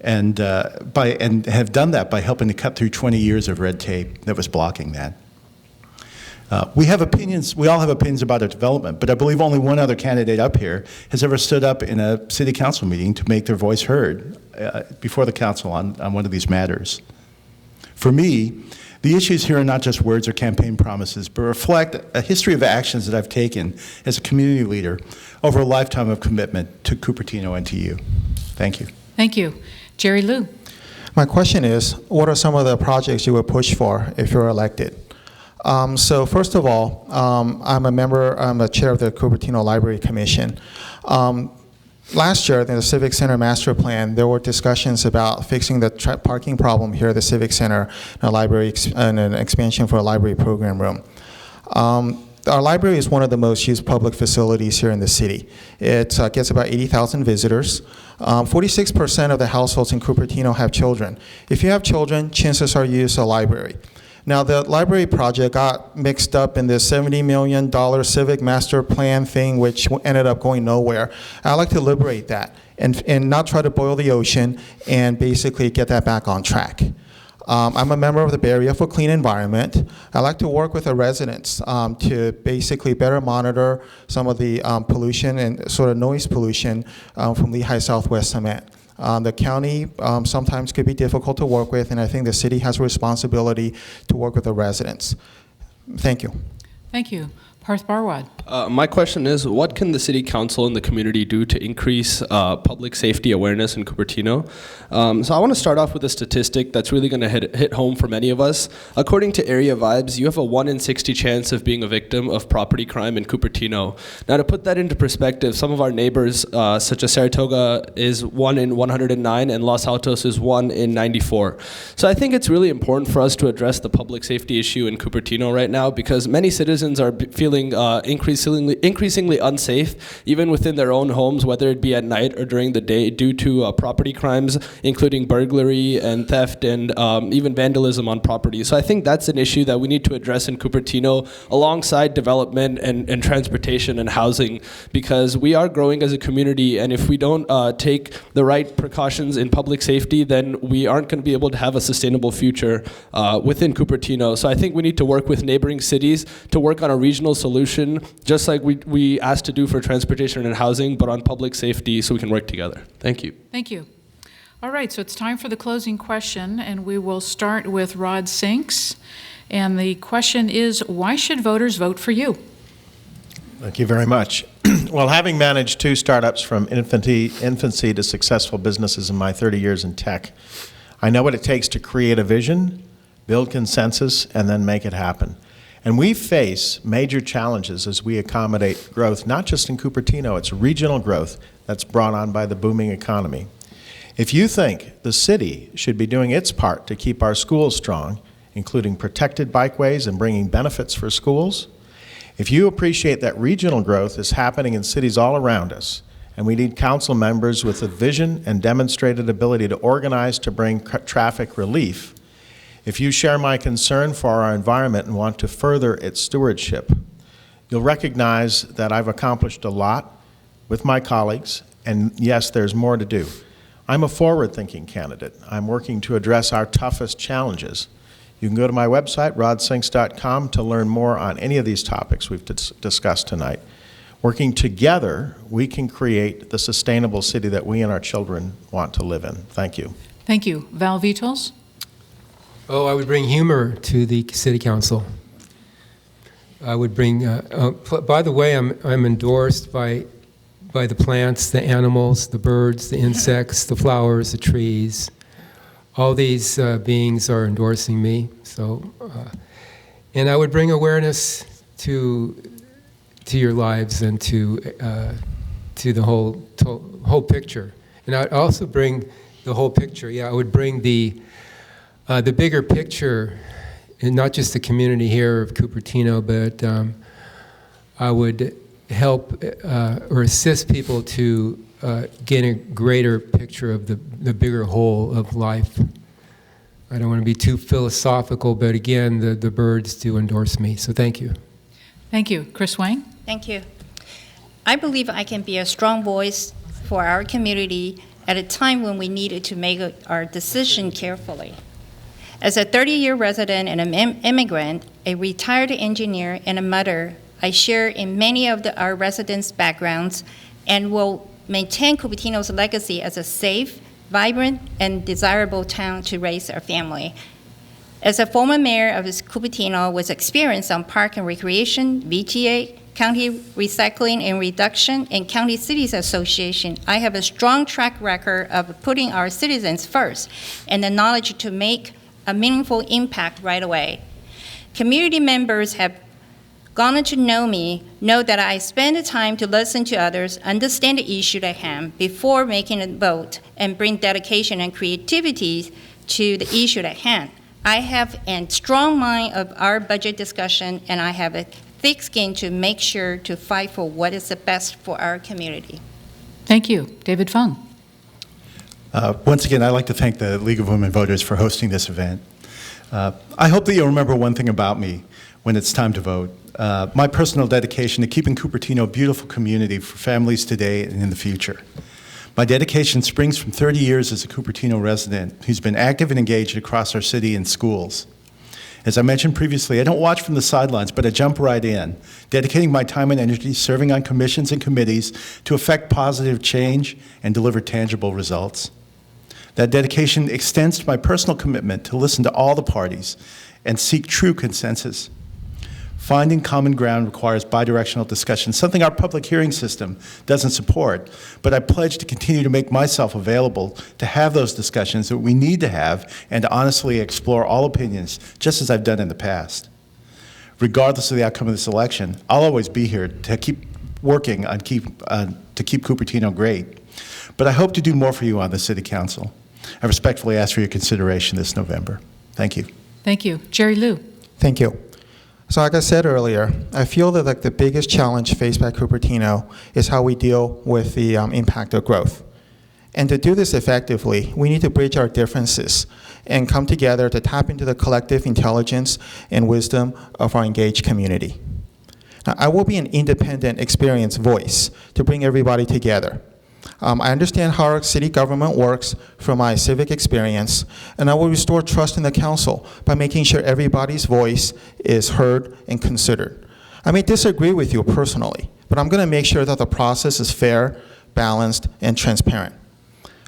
Speaker 3: and have done that by helping to cut through 20 years of red tape that was blocking that. We have opinions, we all have opinions about our development, but I believe only one other candidate up here has ever stood up in a city council meeting to make their voice heard before the council on one of these matters. For me, the issues here are not just words or campaign promises, but reflect a history of actions that I've taken as a community leader over a lifetime of commitment to Cupertino and to you. Thank you.
Speaker 2: Thank you. Jerry Liu?
Speaker 9: My question is, what are some of the projects you would push for if you're elected? So first of all, I'm a chair of the Cupertino Library Commission. Last year, in the Civic Center Master Plan, there were discussions about fixing the parking problem here at the Civic Center, and a library and an expansion for a library program room. Our library is one of the most used public facilities here in the city. It gets about 80,000 visitors. 46% of the households in Cupertino have children. If you have children, chances are you use a library. Now, the library project got mixed up in this $70 million civic master plan thing, which ended up going nowhere. I'd like to liberate that and not try to boil the ocean and basically get that back on track. I'm a member of the Bay Area for Clean Environment. I like to work with the residents to basically better monitor some of the pollution and sort of noise pollution from Lehigh Southwest Cement. The county sometimes could be difficult to work with, and I think the city has a responsibility to work with the residents. Thank you.
Speaker 2: Thank you. Parth Bharwad.
Speaker 8: My question is, what can the city council and the community do to increase public safety awareness in Cupertino? So I want to start off with a statistic that's really going to hit home for many of us. According to Area Vibes, you have a 1 in 60 chance of being a victim of property crime in Cupertino. Now, to put that into perspective, some of our neighbors, such as Saratoga, is 1 in 109, and Los Altos is 1 in 94. So I think it's really important for us to address the public safety issue in Cupertino right now, because many citizens are feeling increasingly unsafe, even within their own homes, whether it be at night or during the day, due to property crimes, including burglary and theft and even vandalism on property. So I think that's an issue that we need to address in Cupertino alongside development and transportation and housing, because we are growing as a community, and if we don't take the right precautions in public safety, then we aren't going to be able to have a sustainable future within Cupertino. So I think we need to work with neighboring cities to work on a regional solution, just like we asked to do for transportation and housing, but on public safety, so we can work together. Thank you.
Speaker 2: Thank you. All right, so it's time for the closing question, and we will start with Rod Sinks. And the question is, why should voters vote for you?
Speaker 6: Thank you very much. Well, having managed 2 startups from infancy to successful businesses in my 30 years in tech, I know what it takes to create a vision, build consensus, and then make it happen. And we face major challenges as we accommodate growth, not just in Cupertino, it's regional growth that's brought on by the booming economy. If you think the city should be doing its part to keep our schools strong, including protected bikeways and bringing benefits for schools, if you appreciate that regional growth is happening in cities all around us, and we need council members with a vision and demonstrated ability to organize to bring traffic relief, if you share my concern for our environment and want to further its stewardship, you'll recognize that I've accomplished a lot with my colleagues, and yes, there's more to do. I'm a forward-thinking candidate. I'm working to address our toughest challenges. You can go to my website, rodsinks.com, to learn more on any of these topics we've discussed tonight. Working together, we can create the sustainable city that we and our children want to live in. Thank you.
Speaker 2: Thank you. Val Vitols?
Speaker 5: Oh, I would bring humor to the city council. I would bring, by the way, I'm endorsed by the plants, the animals, the birds, the insects, the flowers, the trees. All these beings are endorsing me. So, and I would bring awareness to your lives and to the whole picture. And I'd also bring the whole picture. Yeah, I would bring the bigger picture, and not just the community here of Cupertino, but I would help or assist people to get a greater picture of the bigger whole of life. I don't want to be too philosophical, but again, the birds do endorse me, so thank you.
Speaker 2: Thank you. Kris Wang?
Speaker 4: Thank you. I believe I can be a strong voice for our community at a time when we needed to make our decision carefully. As a 30-year resident and an immigrant, a retired engineer, and a mother, I share in many of our residents' backgrounds and will maintain Cupertino's legacy as a safe, vibrant, and desirable town to raise our family. As a former mayor of Cupertino with experience on park and recreation, VTA, county recycling and reduction, and county cities association, I have a strong track record of putting our citizens first and the knowledge to make a meaningful impact right away. Community members have gotten to know me, know that I spend the time to listen to others, understand the issue at hand before making a vote, and bring dedication and creativity to the issue at hand. I have a strong mind of our budget discussion, and I have a thick skin to make sure to fight for what is the best for our community.
Speaker 2: Thank you. David Fung?
Speaker 3: Once again, I'd like to thank the League of Women Voters for hosting this event. I hope that you'll remember one thing about me when it's time to vote. My personal dedication to keeping Cupertino a beautiful community for families today and in the future. My dedication springs from 30 years as a Cupertino resident who's been active and engaged across our city and schools. As I mentioned previously, I don't watch from the sidelines, but I jump right in, dedicating my time and energy serving on commissions and committees to effect positive change and deliver tangible results. That dedication extends to my personal commitment to listen to all the parties and seek true consensus. Finding common ground requires bidirectional discussion, something our public hearing system doesn't support, but I pledge to continue to make myself available to have those discussions that we need to have and to honestly explore all opinions, just as I've done in the past. Regardless of the outcome of this election, I'll always be here to keep working on to keep Cupertino great. But I hope to do more for you on the City Council. I respectfully ask for your consideration this November. Thank you.
Speaker 2: Thank you. Jerry Liu.
Speaker 9: Thank you. So like I said earlier, I feel that the biggest challenge faced by Cupertino is how we deal with the impact of growth. And to do this effectively, we need to bridge our differences and come together to tap into the collective intelligence and wisdom of our engaged community. Now, I will be an independent, experienced voice to bring everybody together. I understand how our city government works from my civic experience, and I will restore trust in the council by making sure everybody's voice is heard and considered. I may disagree with you personally, but I'm going to make sure that the process is fair, balanced, and transparent.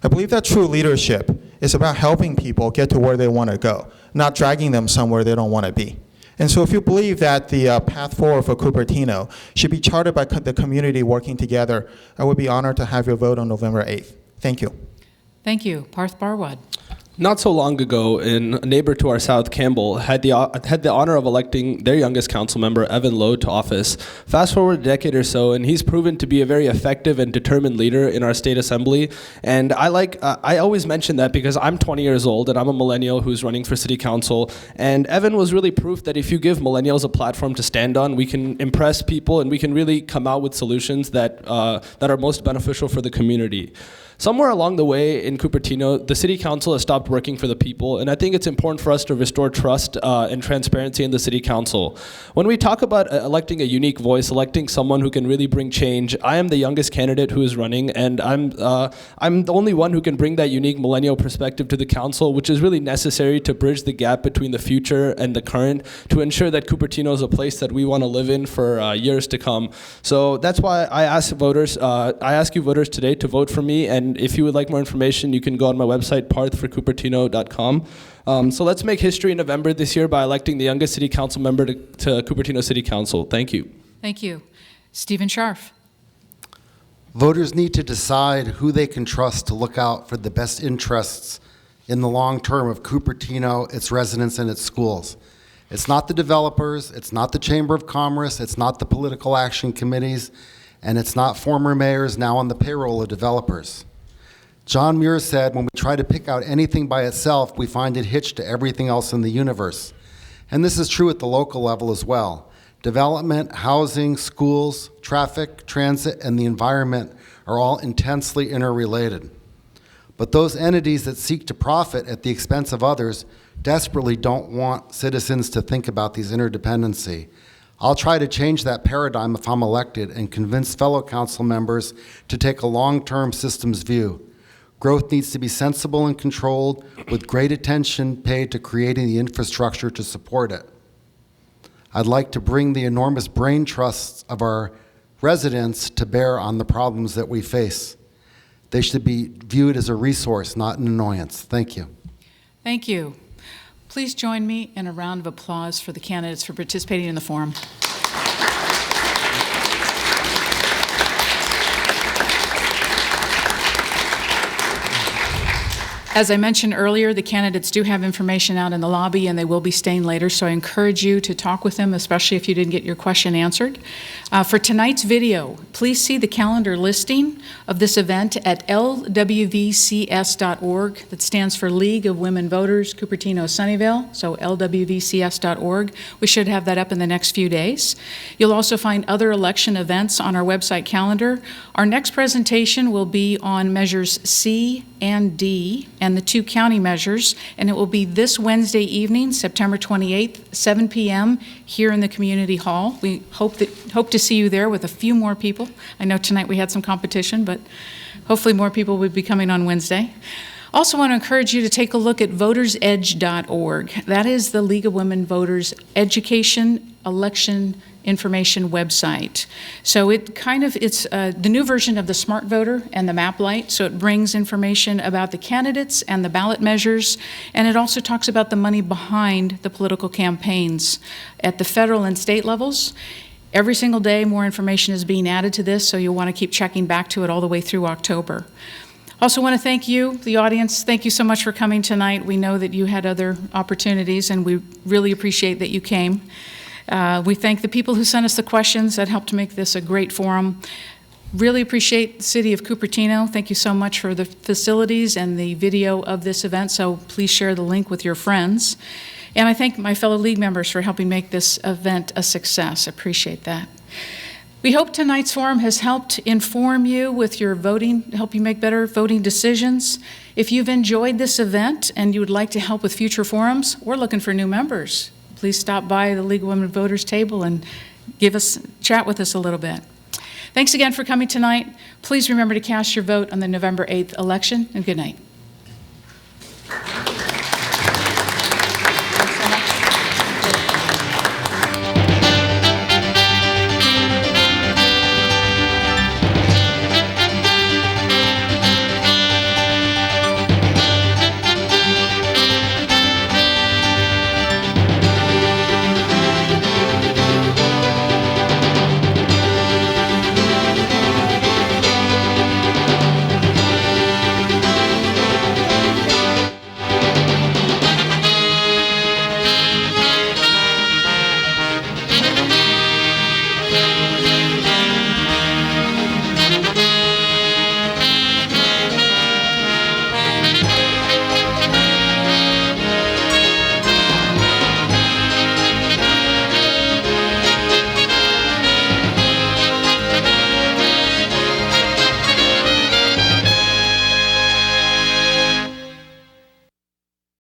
Speaker 9: I believe that true leadership is about helping people get to where they want to go, not dragging them somewhere they don't want to be. And so if you believe that the path forward for Cupertino should be charted by the community working together, I would be honored to have your vote on November 8th. Thank you.
Speaker 2: Thank you. Parth Bharwad.
Speaker 8: Not so long ago, a neighbor to our south, Campbell, had the honor of electing their youngest council member, Evan Lowe, to office. Fast forward a decade or so, and he's proven to be a very effective and determined leader in our state assembly. And I always mention that because I'm 20 years old and I'm a millennial who's running for city council. And Evan was really proof that if you give millennials a platform to stand on, we can impress people and we can really come out with solutions that are most beneficial for the community. Somewhere along the way in Cupertino, the city council has stopped working for the people, and I think it's important for us to restore trust and transparency in the city council. When we talk about electing a unique voice, electing someone who can really bring change, I am the youngest candidate who is running, and I'm the only one who can bring that unique millennial perspective to the council, which is really necessary to bridge the gap between the future and the current to ensure that Cupertino is a place that we want to live in for years to come. So that's why I ask you voters today to vote for me, and if you would like more information, you can go on my website, parthforcupertino.com. So let's make history in November this year by electing the youngest city council member to Cupertino City Council. Thank you.
Speaker 2: Thank you. Stephen Scharf.
Speaker 7: Voters need to decide who they can trust to look out for the best interests in the long term of Cupertino, its residents, and its schools. It's not the developers, it's not the Chamber of Commerce, it's not the political action committees, and it's not former mayors now on the payroll of developers. John Muir said, when we try to pick out anything by itself, we find it hitched to everything else in the universe. And this is true at the local level as well. Development, housing, schools, traffic, transit, and the environment are all intensely interrelated. But those entities that seek to profit at the expense of others desperately don't want citizens to think about these interdependency. I'll try to change that paradigm if I'm elected and convince fellow council members to take a long-term systems view. Growth needs to be sensible and controlled, with great attention paid to creating the infrastructure to support it. I'd like to bring the enormous brain trusts of our residents to bear on the problems that we face. They should be viewed as a resource, not an annoyance. Thank you.
Speaker 2: Thank you. Please join me in a round of applause for the candidates for participating in the forum. As I mentioned earlier, the candidates do have information out in the lobby, and they will be staying later, so I encourage you to talk with them, especially if you didn't get your question answered. For tonight's video, please see the calendar listing of this event at lwvcs.org. That stands for League of Women Voters, Cupertino-Sunnyvale, so lwvcs.org. We should have that up in the next few days. You'll also find other election events on our website calendar. Our next presentation will be on measures C and D, and the two county measures, and it will be this Wednesday evening, September 28th, 7 p.m. here in the community hall. We hope to see you there with a few more people. I know tonight we had some competition, but hopefully more people will be coming on Wednesday. Also want to encourage you to take a look at votersedge.org. That is the League of Women Voters education, election information website. So it's the new version of the Smart Voter and the Map Light, so it brings information about the candidates and the ballot measures, and it also talks about the money behind the political campaigns at the federal and state levels. Every single day, more information is being added to this, so you'll want to keep checking back to it all the way through October. Also want to thank you, the audience. Thank you so much for coming tonight. We know that you had other opportunities, and we really appreciate that you came. We thank the people who sent us the questions that helped make this a great forum. Really appreciate the City of Cupertino. Thank you so much for the facilities and the video of this event, so please share the link with your friends. And I thank my fellow league members for helping make this event a success. Appreciate that. We hope tonight's forum has helped inform you with your voting, help you make better voting decisions. If you've enjoyed this event and you would like to help with future forums, we're looking for new members. Please stop by the League of Women Voters table and chat with us a little bit. Thanks again for coming tonight. Please remember to cast your vote on the November 8th election, and good night.